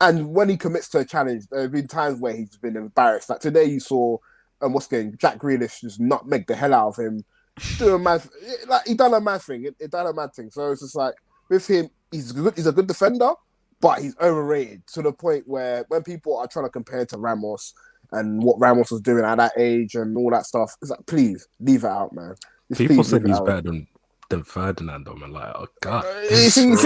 and when he commits to a challenge, there have been times where he's been embarrassed. Like today, you saw. Jack Grealish just nutmeg the hell out of him. Doing mad, like he done a mad thing. It done a mad thing. So it's just like with him, he's good. He's a good defender, but he's overrated to the point where when people are trying to compare to Ramos and what Ramos was doing at that age and all that stuff, it's like, please leave it out, man. People say he's better than Ferdinand. I'm like, oh god. See, even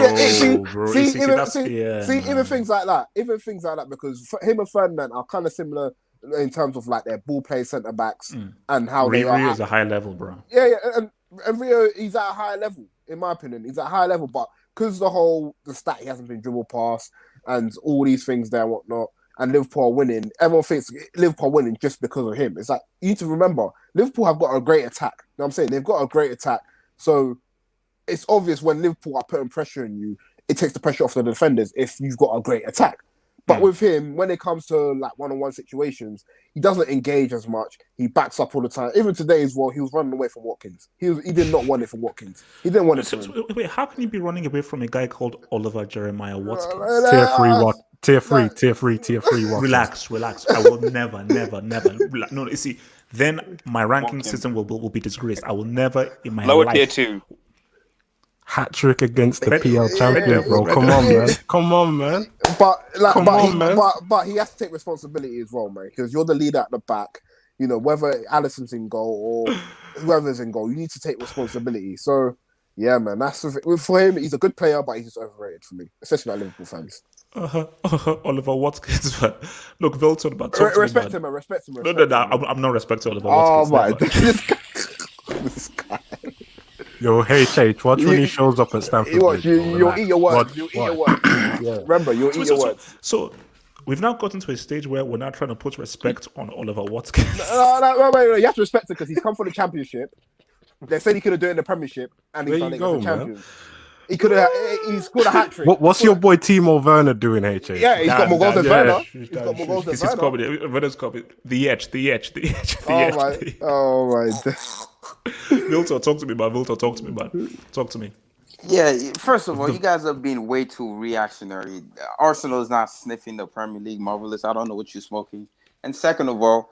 things like that, because him and Ferdinand are kind of similar in terms of like their ball play centre backs and how they are. Rio is a high level, bro. Yeah, and Rio, he's at a high level, in my opinion. He's at a high level, but because the stat, he hasn't been dribble past and all these things there and whatnot, and Liverpool are winning, everyone thinks Liverpool are winning just because of him. It's like, you need to remember, Liverpool have got a great attack. You know what I'm saying? They've got a great attack. So it's obvious when Liverpool are putting pressure on you, it takes the pressure off the defenders if you've got a great attack. But with him, when it comes to like one-on-one situations, he doesn't engage as much. He backs up all the time. Even today as well, he was running away from Watkins. He did not want it from Watkins. He didn't want it from him. Wait, how can you be running away from a guy called Oliver Jeremiah Watkins? Tier 3 Watkins. Relax. I will never. No, you see, then my ranking system will be disgraced. I will never in my lower life. tier 2. Hat trick against the PL champion, bro. Come on, man. But he has to take responsibility as well, man. Because you're the leader at the back. Whether Alisson's in goal or whoever's in goal, you need to take responsibility. So, yeah, man. That's for him. He's a good player, but he's just overrated for me, especially by Liverpool fans. Oliver Watkins, man. Look, Vilton, man. Talk to Respect me, man. him, man. Respect him. No, Respect him. I'm not respecting Oliver Oh Watkins. my! Never. This guy. Yo, HH, watch when he shows up at Stamford Bridge. You'll eat your words. Watch, You'll eat your words. Yeah. Remember, you'll eat your words. So, we've now gotten to a stage where we're now trying to put respect on Oliver Watkins. No, wait. You have to respect him because he's come from the Championship. They said he could have done it in the Premiership, and he's There done you it go, as a man. champion. He could have. He scored a hat trick. What's your boy Timo Werner doing, HH? Yeah, he's got more goals than Werner. He's got more goals than Werner. Comedy. Werner's comedy. The edge. Oh my! Vilton, talk to me, man. Vilton, talk to me, man. Talk to me. Yeah, first of all, you guys are being way too reactionary. Arsenal is not sniffing the Premier League. Marvelous. I don't know what you're smoking. And second of all,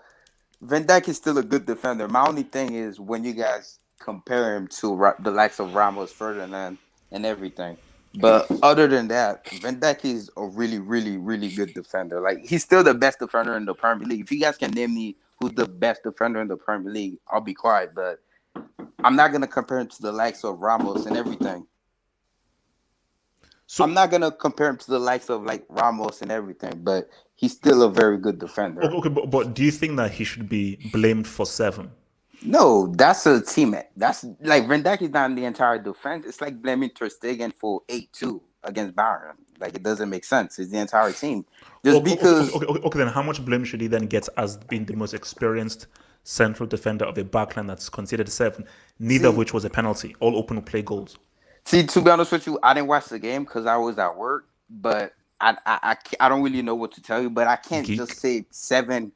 Van Dijk is still a good defender. My only thing is when you guys compare him to the likes of Ramos, Ferdinand, and everything. But other than that, Van Dijk is a really, really, really good defender. Like, he's still the best defender in the Premier League. If you guys can name me who's the best defender in the Premier League, I'll be quiet. But I'm not going to compare him to the likes of Ramos and everything. So I'm not going to compare him to the likes of, like, Ramos and everything. But he's still a very good defender. Okay, but do you think that he should be blamed for 7? No, that's a team. That's like Van Dijk is not in the entire defense. It's like blaming Ter Stegen for 8-2 against Bayern. Like, it doesn't make sense. It's the entire team. Just because. Okay, then how much blame should he then get as being the most experienced central defender of a backline that's considered 7? Neither of which was a penalty. All open play goals. See, to be honest with you, I didn't watch the game because I was at work. But I don't really know what to tell you. But I can't just say 7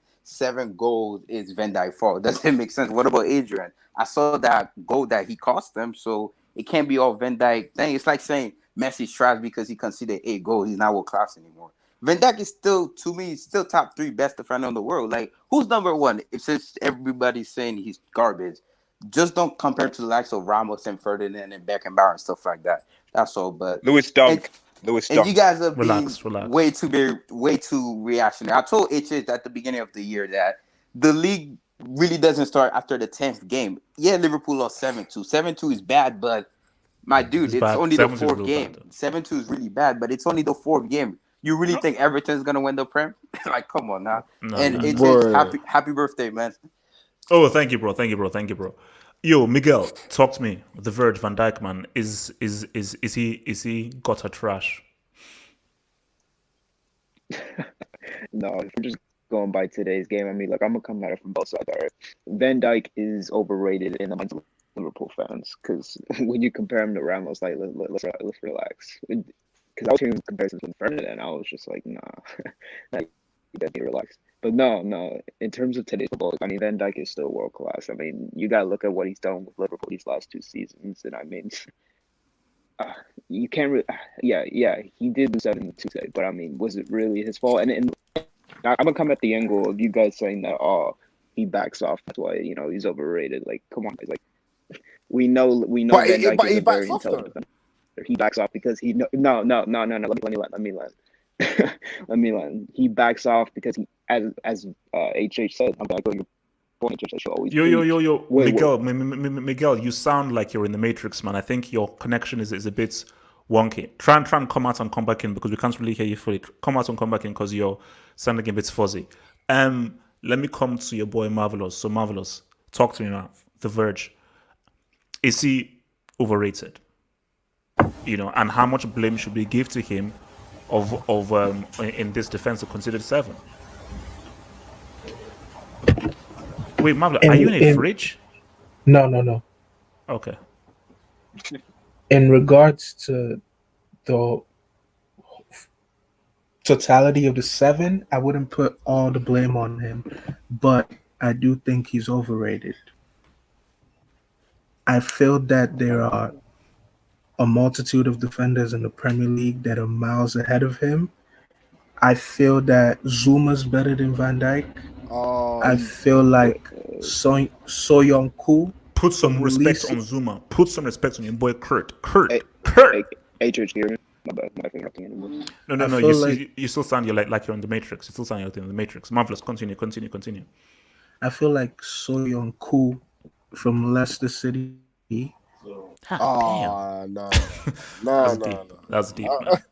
goals is Van Dijk's fault. Doesn't make sense. What about Adrian? I saw that goal that he cost them, so it can't be all Van Dijk thing. It's like saying Messi's trash because he conceded 8 goals. He's not world class anymore. Van Dijk is still, to me, still top 3 best defender in the world. Like, who's number 1? Since everybody's saying he's garbage, just don't compare to the likes of Ramos and Ferdinand and Beckenbauer and stuff like that. That's all. But Lewis Dunk. And you guys are being relax. way too reactionary. I told HH at the beginning of the year that the league really doesn't start after the 10th game. Yeah, Liverpool lost 7-2. 7-2 is bad, but my dude, it's only the 4th game. 7-2 is really bad, but it's only the 4th game. You really think Everton's gonna win the Prem? Like, come on now. Happy birthday, man. Oh, thank you, bro. Yo, Miguel, talk to me. The Virgil van Dijk, man, is he gutter trash? No, if we're just going by today's game, I mean, like, I'm gonna come at it from both sides. All right, Van Dijk is overrated in the minds of Liverpool fans because when you compare him to Ramos, like, let's relax. Because I was hearing comparisons with Ferdinand, and I was just like, nah, like, you gotta be relaxed. But no. In terms of today's football, I mean, Van Dijk is still world class. I mean, you gotta look at what he's done with Liverpool these last 2 seasons, and I mean, you can't really. Yeah, he did lose 7-2 today, but I mean, was it really his fault? And I'm gonna come at the angle of you guys saying that he backs off. That's why he's overrated. Like, come on, guys. Like, we know Van Dijk is a very intelligent defender. He backs off because he no. Let me land. He backs off because he, as HH said, I'm gonna go your point. HH, I should always. Yo, Miguel, you sound like you're in the Matrix, man. I think your connection is a bit wonky. Try and come out and come back in because we can't really hear you fully. Come out and come back in because you're sounding a bit fuzzy. Let me come to your boy Marvelous. So Marvelous, talk to me now. The Verge, is he overrated? And how much blame should we give to him of in this defense of considered 7? Wait, Marvelous, are you in a fridge? No. Okay. In regards to the totality of the 7, I wouldn't put all the blame on him, but I do think he's overrated. I feel that there are a multitude of defenders in the Premier League that are miles ahead of him. I feel that Zuma's better than Van Dijk. I feel like So Young Koo. Put some respect on Zuma. Put some respect on your boy Kurt. Hey, HH here. My finger up anymore. No. You still sound like you're in the Matrix. You still sound like you're in the Matrix. Marvelous. Continue. I feel like So Young Koo from Leicester City. No. That's deep, man.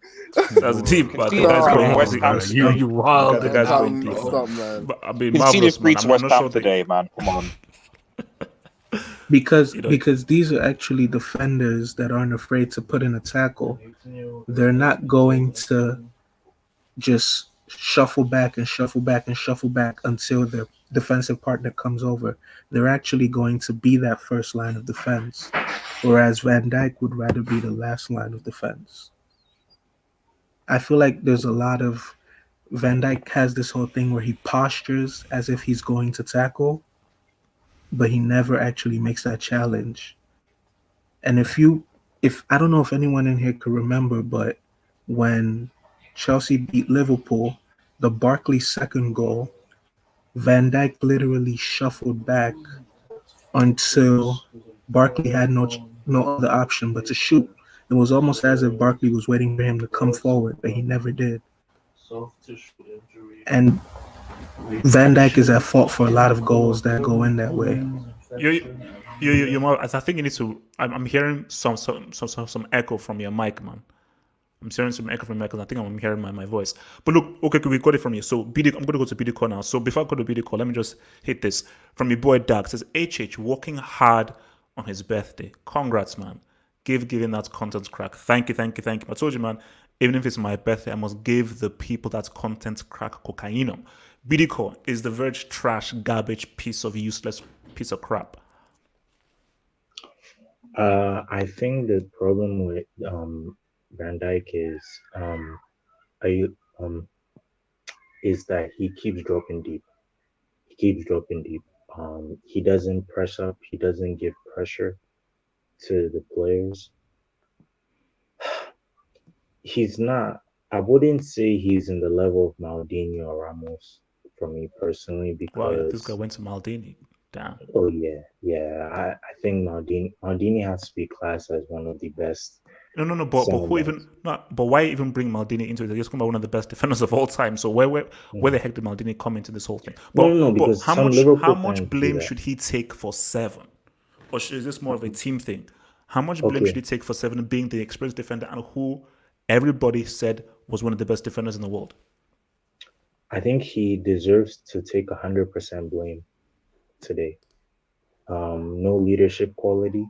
That's deep, but the guy's from going West deep. Ham. You wild. The guy's going deep, man. But, I mean, marvelous, man. I'm West not Ham sure today, man. Come on. Because these are actually defenders that aren't afraid to put in a tackle. They're not going to just shuffle back and shuffle back and shuffle back until their defensive partner comes over. They're actually going to be that first line of defense, whereas Van Dijk would rather be the last line of defense. I feel like there's a lot of Van Dijk has this whole thing where he postures as if he's going to tackle, but he never actually makes that challenge. And if I don't know if anyone in here could remember, but when Chelsea beat Liverpool, the Barkley second goal, Van Dijk literally shuffled back until Barkley had no other option but to shoot. It was almost as if Barkley was waiting for him to come forward, but he never did. And Van Dijk is at fault for a lot of goals that go in that way. I think you need to. I'm hearing some echo from your mic, man. I'm hearing some echo from your mic because I think I'm hearing my voice. But look, okay, we got it from you. So I'm going to go to BD call now. So before I go to BD call, let me just hit this from your boy Doug. It says HH working hard on his birthday. Congrats, man. Giving that content crack. Thank you. I told you, man. Even if it's my birthday, I must give the people that content crack cocaine. BD call is the Verge trash garbage piece of useless piece of crap. I think the problem with Van Dijk is that he keeps dropping deep. He doesn't press up. He doesn't give pressure to the players. He's not. I wouldn't say he's in the level of Maldini or Ramos for me personally because this guy went to Maldini. Damn. Oh yeah. I think Maldini has to be classed as one of the best. No. But who even? But why even bring Maldini into it? He's come by one of the best defenders of all time. So where the heck did Maldini come into this whole thing? But, because how much blame should he take for 7, or is this more of a team thing? How much blame should he take for 7 being the experienced defender and who everybody said was one of the best defenders in the world? I think he deserves to take 100% blame today. No leadership quality.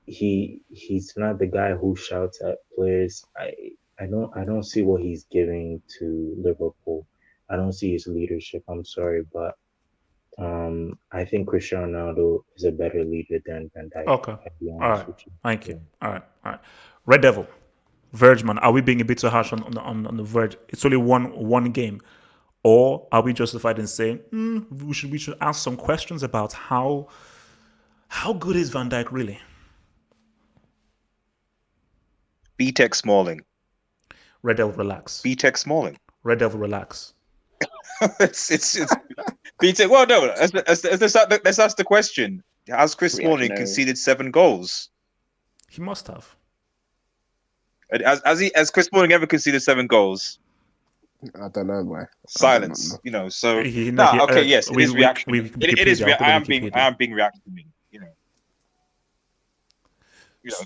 He's not the guy who shouts at players. I don't see what he's giving to Liverpool. I don't see his leadership. I'm sorry, but I think Cristiano Ronaldo is a better leader than Van Dijk. Okay. All right. Thank you. Yeah. All right. Red Devil, Verge, man. Are we being a bit too harsh on the Verge? It's only one game. Or are we justified in saying we should ask some questions about how good is Van Dijk really? B-Tech Smalling. Red Devil, relax. B-Tech Smalling. Red Devil, relax. it's B-Tech. Well, no. Let's ask the question. Has Chris Smalling conceded 7 goals? He must have. Has Chris Smalling ever conceded 7 goals? I don't know why. Silence. So yes, it is reaction. It is. I am being reactionary.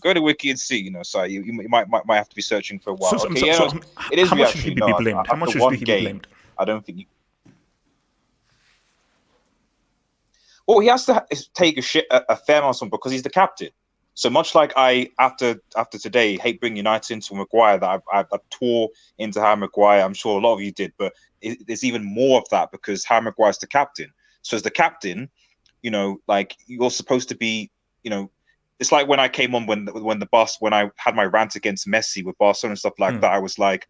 Go to Wiki and see. So you might have to be searching for a while. It is how much should he be blamed? How much should he be blamed? I don't think. Well, he has to take a fair amount of because he's the captain. So much like I, after today, hate bringing United into Maguire, that I tore into Harry Maguire. I'm sure a lot of you did, but there's even more of that because Harry Maguire's the captain. So as the captain, like you're supposed to be, it's like when I came on when I had my rant against Messi with Barcelona and stuff like that. I was like,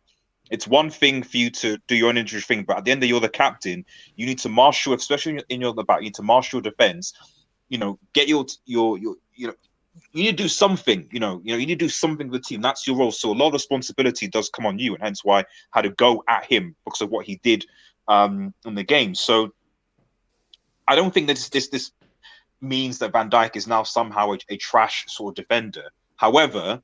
it's one thing for you to do your own injury thing, but at the end of you're the captain. You need to marshal, especially in your back. You need to marshal your defense. Get your you need to do something, you need to do something with the team. That's your role. So a lot of responsibility does come on you, and hence why I had to go at him because of what he did in the game. So I don't think that this means that Van Dijk is now somehow a trash sort of defender. However,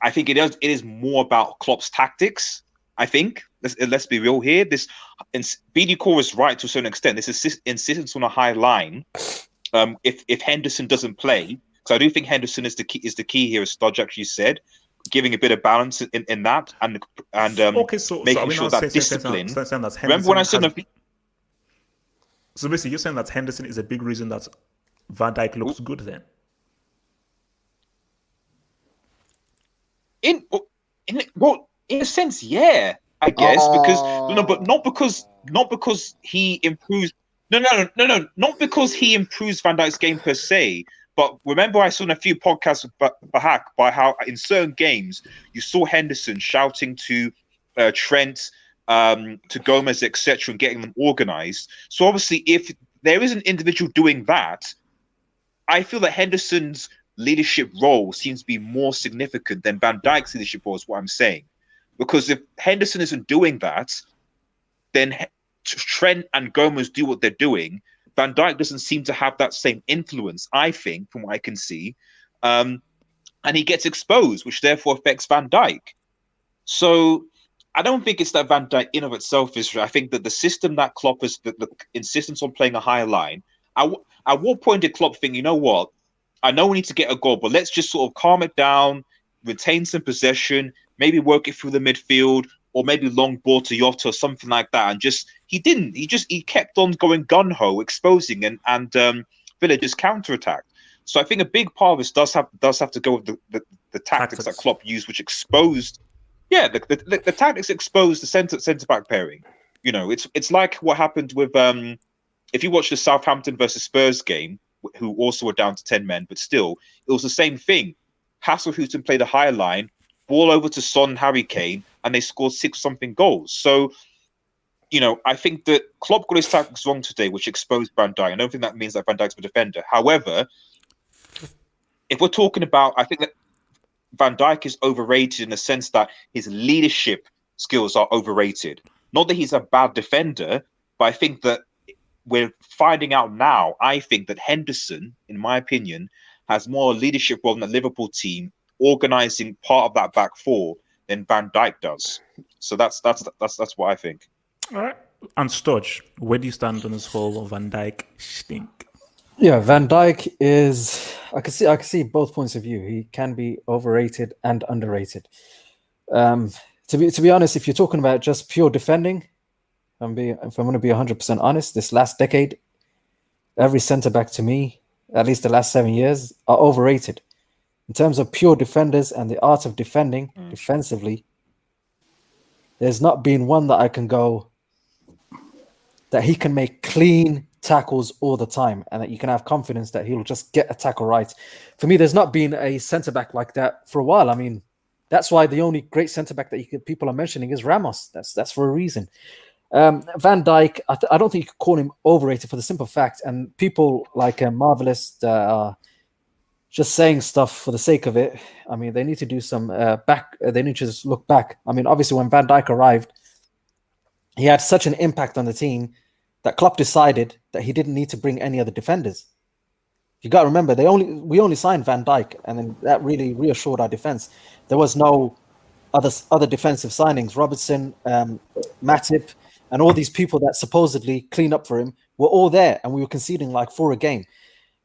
I think it is more about Klopp's tactics I think let's be real here. This BD Core is right to a certain extent. This insistence on a high line. If Henderson doesn't play, because I do think Henderson is the key here, as Stodge actually said, giving a bit of balance in that and making sure that discipline. Remember when I said so basically, you're saying that Henderson is a big reason that Van Dijk looks good then? In a sense, yeah, I guess, because but not because he improves. No, not because he improves Van Dijk's game per se. But remember, I saw in a few podcasts with Bahak by how in certain games you saw Henderson shouting to Trent, to Gomez, etc., and getting them organized. So obviously, if there is an individual doing that, I feel that Henderson's leadership role seems to be more significant than Van Dijk's leadership role, is what I'm saying. Because if Henderson isn't doing that, then Trent and Gomez do what they're doing. Van Dijk doesn't seem to have that same influence, I think, from what I can see. And he gets exposed, which therefore affects Van Dijk. So I don't think it's that Van Dijk in of itself is. I think that the system that Klopp is, the insistence on playing a high line. At what point did Klopp think, you know what? I know we need to get a goal, but let's just sort of calm it down, retain some possession, maybe work it through the midfield, or maybe long ball to Jota or something like that. And he didn't. He kept on going gun ho, exposing, and Villa just counterattacked. So I think a big part of this does have to go with the tactics that Klopp used, which exposed. Yeah, the tactics exposed the centre back pairing. You know, it's like what happened with if you watch the Southampton versus Spurs game, who also were down to 10 men, but still, it was the same thing. Hasselhutten played a high line, ball over to Son, Harry Kane, and they scored 6-something goals. So, you know, I think that Klopp got his tactics wrong today, which exposed Van Dijk. I don't think that means that Van Dijk's a defender. However, if we're talking about, I think that Van Dijk is overrated in the sense that his leadership skills are overrated. Not that he's a bad defender, but I think that we're finding out now, I think that Henderson, in my opinion, has more leadership role in the Liverpool team, organising part of that back four than Van Dijk does. So that's what I think. All right. And Stodge, where do you stand on this whole Van Dijk stink? Yeah, Van Dijk is. I can see both points of view. He can be overrated and underrated. To be honest, if you're talking about just pure defending, if I'm going to be 100% honest, this last decade, every centre back to me, at least the last 7 years, are overrated. In terms of pure defenders and the art of defending defensively, there's not been one that I can go that he can make clean tackles all the time and that you can have confidence that he'll just get a tackle right. For me, there's not been a centre-back like that for a while. I mean, that's why the only great centre-back that people are mentioning is Ramos. That's for a reason. Van Dijk, I don't think you could call him overrated for the simple fact, and people like Marvelous just saying stuff for the sake of it. I mean, they need to do some they need to just look back. I mean, obviously when Van Dijk arrived, he had such an impact on the team that Klopp decided that he didn't need to bring any other defenders. You got to remember, we only signed Van Dijk, and then that really reassured our defense. There was no other defensive signings. Robertson, Matip, and all these people that supposedly clean up for him were all there, and we were conceding like 4 a game.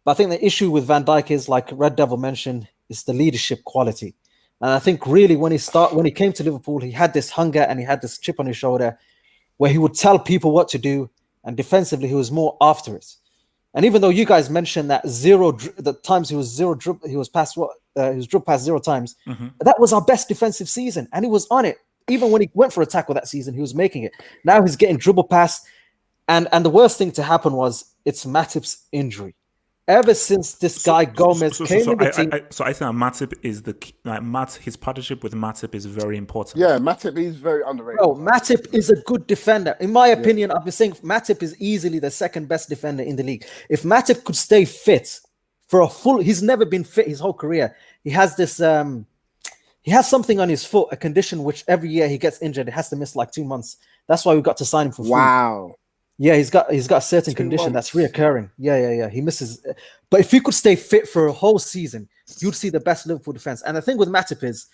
But I think the issue with Van Dijk is, like Red Devil mentioned, is the leadership quality. And I think really when he came to Liverpool, he had this hunger and he had this chip on his shoulder where he would tell people what to do, and defensively he was more after it. And even though you guys mentioned that the times he was dribbled past 0 times, that was our best defensive season, and he was on it. Even when he went for a tackle that season, he was making it. Now he's getting dribbled past, and the worst thing to happen was it's Matip's injury. Ever since this guy Gomez came in the team, I think Matip is his partnership with Matip is very important. Yeah, Matip is very underrated. No, Matip is a good defender. In my opinion, I've been saying Matip is easily the second best defender in the league. If Matip could stay fit for a full, he's never been fit his whole career. He has this, he has something on his foot, a condition which every year he gets injured, he has to miss like 2 months. That's why we got to sign him for free. Wow. Yeah, he's got a certain condition that's reoccurring. Yeah. He misses, but if he could stay fit for a whole season, you'd see the best Liverpool defense. And the thing with Matip is,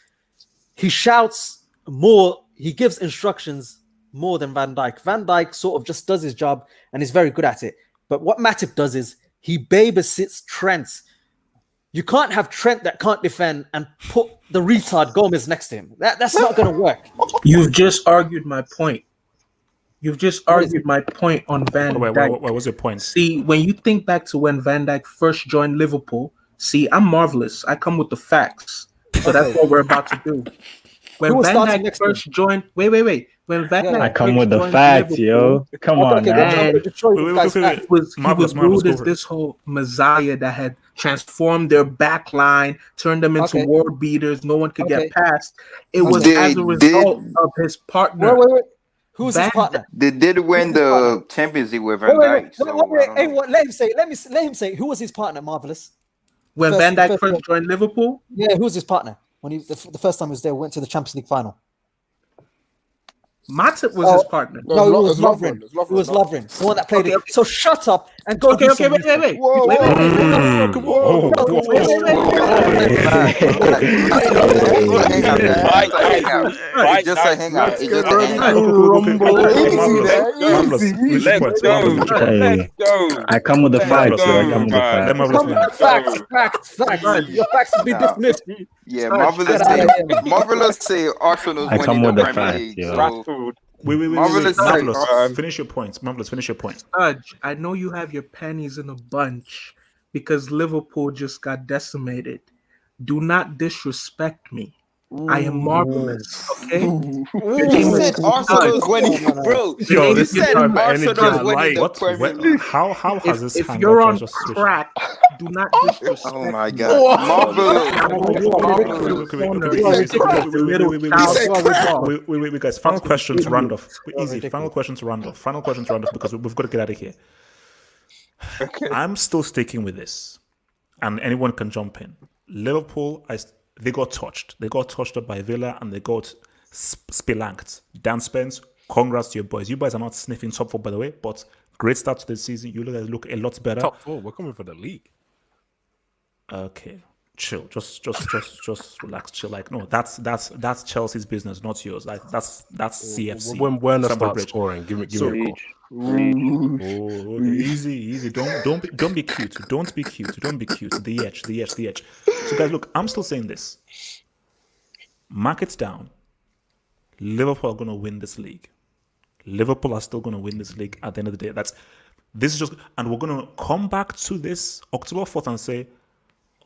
he shouts more. he gives instructions more than Van Dijk. Van Dijk sort of just does his job and is very good at it. But what Matip does is he babysits Trent. You can't have Trent that can't defend and put the retard Gomez next to him. That's not going to work. You've just argued my point. You've just argued my point on Van Dijk. What was your point? See, when you think back to when Van Dijk first joined Liverpool, see, I'm marvelous. I come with the facts. So that's what we're about to do. When Van Dijk first joined, wait. When Van Dijk I come with the facts, yo. Come on, man. He was ruled as this whole messiah that had transformed their back line, turned them into war beaters. No one could get past. It was as a result of his partner. Wait. Who's his partner? They did win the Champions League with Van Dijk. Let him say. Who was his partner? Marvelous. When Van Dijk first joined Liverpool? Yeah, who was his partner? When he the first time he was there, went to the Champions League final. Matip was his partner. No, it was Lovren. It was Lovren, the one that played it. So shut up and go. Wait. Just a hangout. I come with the facts. Facts. Your facts will be dismissed. Yeah, Marvelous say Arsenal's winning the Premier League. Wait. Marvelous, finish your points. Marvelous, finish your point. I know you have your pennies in a bunch because Liverpool just got decimated. Do not disrespect me. I am marvelous. Okay. You said Arsenal's winning, bro. Yo, this is Arsenal's winning the Premier League. How has this? If you're on crack, do not disrespect. Oh my God, Wait, guys. Final question to round off. Easy. Final question to round off because we've got to get out of here. Okay. I'm still sticking with this, and anyone can jump in. Liverpool, they got touched. They got touched up by Villa and they got spellanked. Dan Spence, congrats to your boys. You boys are not sniffing top 4, by the way, but great start to the season. You guys look a lot better. Top 4, we're coming for the league. Okay, chill. Just relax. Chill. Like, no, that's Chelsea's business, not yours. Like that's CFC. When Werner starts scoring, give me a call. Easy. Don't be cute. Don't be cute. The edge. So guys, look, I'm still saying this. Markets down. Liverpool are going to win this league. Liverpool are still going to win this league at the end of the day. This is just, and we're going to come back to this October 4th and say,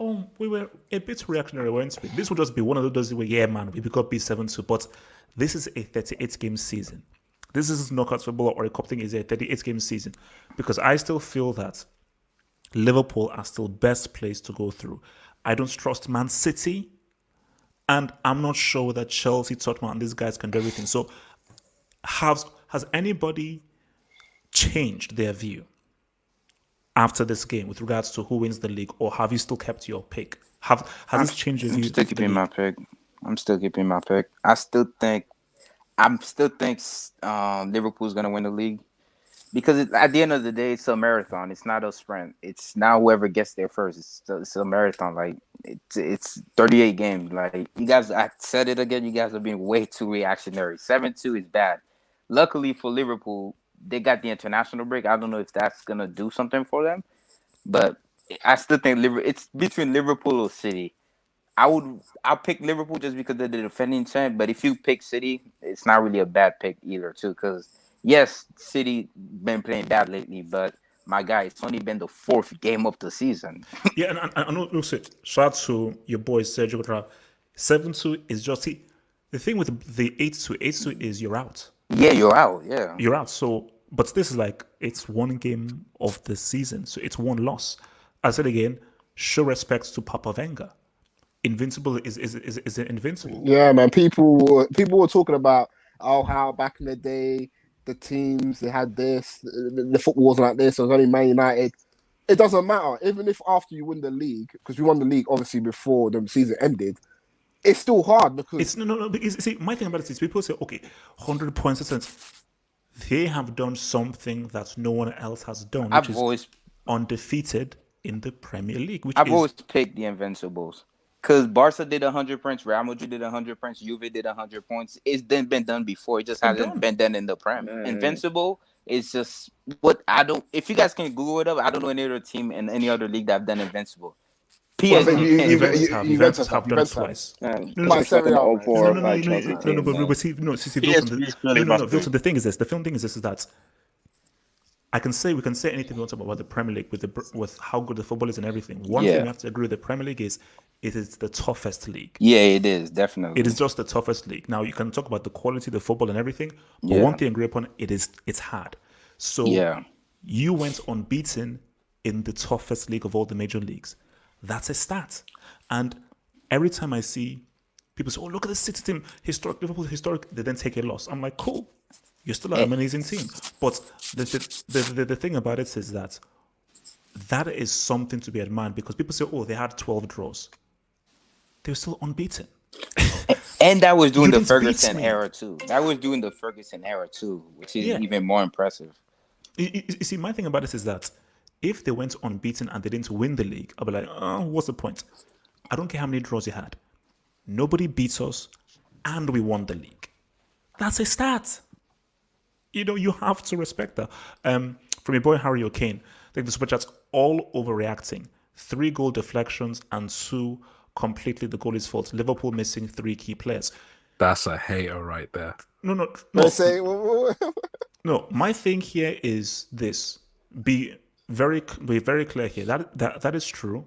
oh, we were a bit reactionary, weren't we? This will just be one of those where, yeah, man, we got B7-2, but this is a 38-game season. This is knockout football or a cup thing, is a 38-game season, because I still feel that Liverpool are still best placed to go through. I don't trust Man City, and I'm not sure that Chelsea, Tottenham, and these guys can do everything. So, has anybody changed their view after this game with regards to who wins the league, or have you still kept your pick? Has this changed your view? I'm still keeping my pick. I still think Liverpool's gonna win the league because at the end of the day, it's a marathon. It's not a sprint. It's now whoever gets there first. It's a marathon. Like it's 38 games. Like you guys, I said it again. You guys are being way too reactionary. 7-2 is bad. Luckily for Liverpool, they got the international break. I don't know if that's gonna do something for them, but I still think it's between Liverpool or City. I'll pick Liverpool just because they're the defending champ. But if you pick City, it's not really a bad pick either, too. Because yes, City been playing bad lately, but my guy, it's only been the 4th game of the season. Yeah, and I know. Look, shout out to your boy Sergio Guerra. 7-2 is just the thing with the 8-2. 8-2 is you're out. Yeah, you're out. Yeah, you're out. So, but this is like it's one game of the season, so it's one loss. I said again, show respect to Papa Wenger. Invincible is invincible. Yeah, man. People were talking about how back in the day the teams they had this, the football wasn't like this. It was only Man United. It doesn't matter. Even if after you win the league, because we won the league obviously before the season ended, it's still hard because it's no. See, my thing about it is people say, okay, 100 points. They have done something that no one else has done, which is undefeated in the Premier League. I've always picked the Invincibles. Because Barca did 100 points, Real Madrid did 100 points, Juve did 100 points. It's been done before. It just hasn't been done in the Prem. Invincible is just what I don't. If you guys can Google it up, I don't know any other team in any other league that have done Invincible. PSG Juventus have done it twice. No, Wilson, the thing is this. Is that we can say anything we want about the Premier League with how good the football is and everything. One thing we have to agree with the Premier League is it is the toughest league. Yeah, it is, definitely. It is just the toughest league. Now you can talk about the quality of the football and everything, but one thing I agree upon, it's hard. So you went unbeaten in the toughest league of all the major leagues. That's a stat. And every time I see people say, "Oh, look at the City team, Liverpool historic," they then take a loss. I'm like, cool. You're still an amazing team. But the thing about it is that is something to be admired, because people say, oh, they had 12 draws. They were still unbeaten. And that was during the Ferguson era too. Which is even more impressive. You see, my thing about it is that if they went unbeaten and they didn't win the league, I'll be like, oh, what's the point? I don't care how many draws you had. Nobody beat us and we won the league. That's a stat. You have to respect that. From your boy Harry O'Kane, I think the super chat's all overreacting. 3 goal deflections and 2 completely the goalie's fault. Liverpool missing 3 key players. That's a hater right there. No. No, my thing here is this. Be very clear here. That is true.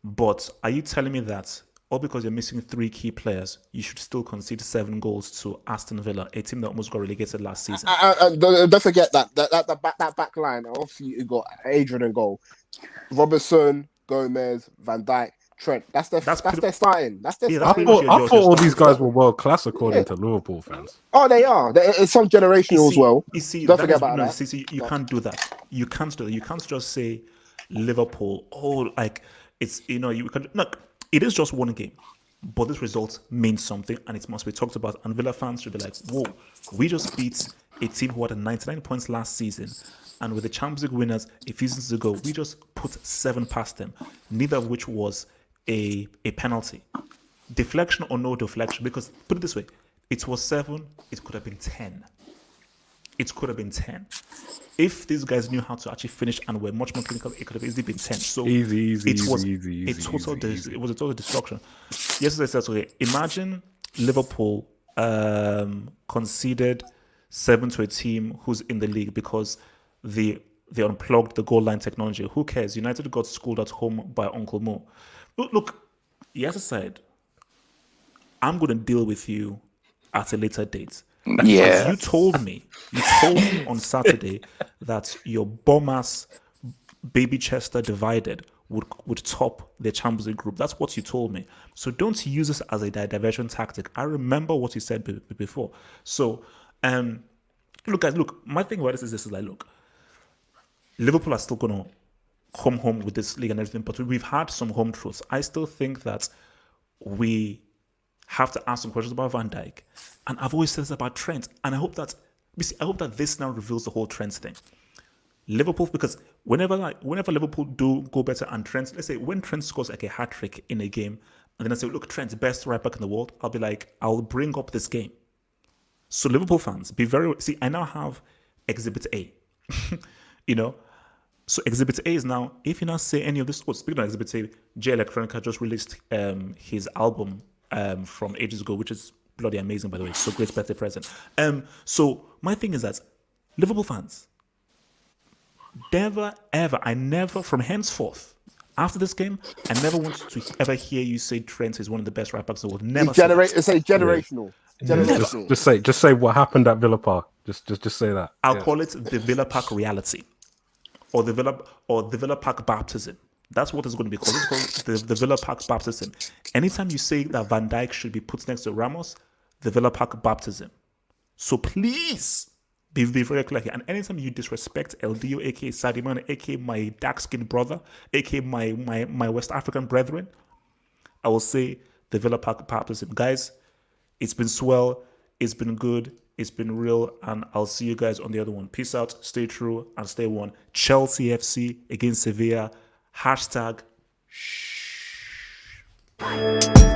But are you telling me that all because you're missing 3 key players, you should still concede 7 goals to Aston Villa, a team that almost got relegated last season? Don't forget that back line. Obviously, you got Adrian in goal, Robertson, Gomez, Van Dijk, Trent. That's their starting. That's their starting. I thought all these guys were world class according to Liverpool fans. Oh, they are. It's some generational as well. You see, don't forget about that. See, you can't do that. You can't do that. You can't just say Liverpool. Oh, like it's you can look. It is just one game, but this result means something, and it must be talked about. And Villa fans should be like, whoa, we just beat a team who had 99 points last season, and with the Champions League winners a few seasons ago, we just put 7 past them, neither of which was a penalty. Deflection or no deflection, because put it this way, it was 7, it could have been 10. It could have been 10. If these guys knew how to actually finish and were much more clinical, it could have easily been 10. So it was a total destruction. Yesterday said, okay, imagine Liverpool conceded 7 to a team who's in the league because they unplugged the goal line technology. Who cares? United got schooled at home by Uncle Mo. Look, yes aside, I'm going to deal with you at a later date. Because you told me on Saturday that your bum-ass baby Chester divided would top the Champions League group. That's what you told me. So don't use this as a diversion tactic. I remember what you said before. So, look, my thing about this is like, look, Liverpool are still going to come home with this league and everything, but we've had some home truths. I still think that we have to ask some questions about Van Dijk. And I've always said this about Trent. And I hope that this now reveals the whole Trent thing. Liverpool, because whenever Liverpool do go better and Trent, let's say when Trent scores like a hat-trick in a game, and then I say, look, Trent's best right back in the world, I'll be like, I'll bring up this game. So Liverpool fans, I now have Exhibit A. So Exhibit A is now, if you now say any of this, speaking of Exhibit A, J Electronica just released his album from ages ago, which is bloody amazing, by the way. So great birthday present. So my thing is that Liverpool fans, from henceforth, after this game, I never want to ever hear you say Trent is one of the best right backs in the world. Never. It's a generational. Just say what happened at Villa Park. Just say that. I'll call it the Villa Park reality, or the Villa Park baptism. That's what it's going to be called. It's called the Villa Park baptism. Anytime you say that Van Dijk should be put next to Ramos, the Villa Park baptism. So please be very clear here. And anytime you disrespect LDO, aka Sadio Mane, aka my dark-skinned brother, aka my West African brethren, I will say the Villa Park baptism. Guys, it's been swell, it's been good, it's been real, and I'll see you guys on the other one. Peace out, stay true, and stay one. Chelsea FC against Sevilla. #. Bye.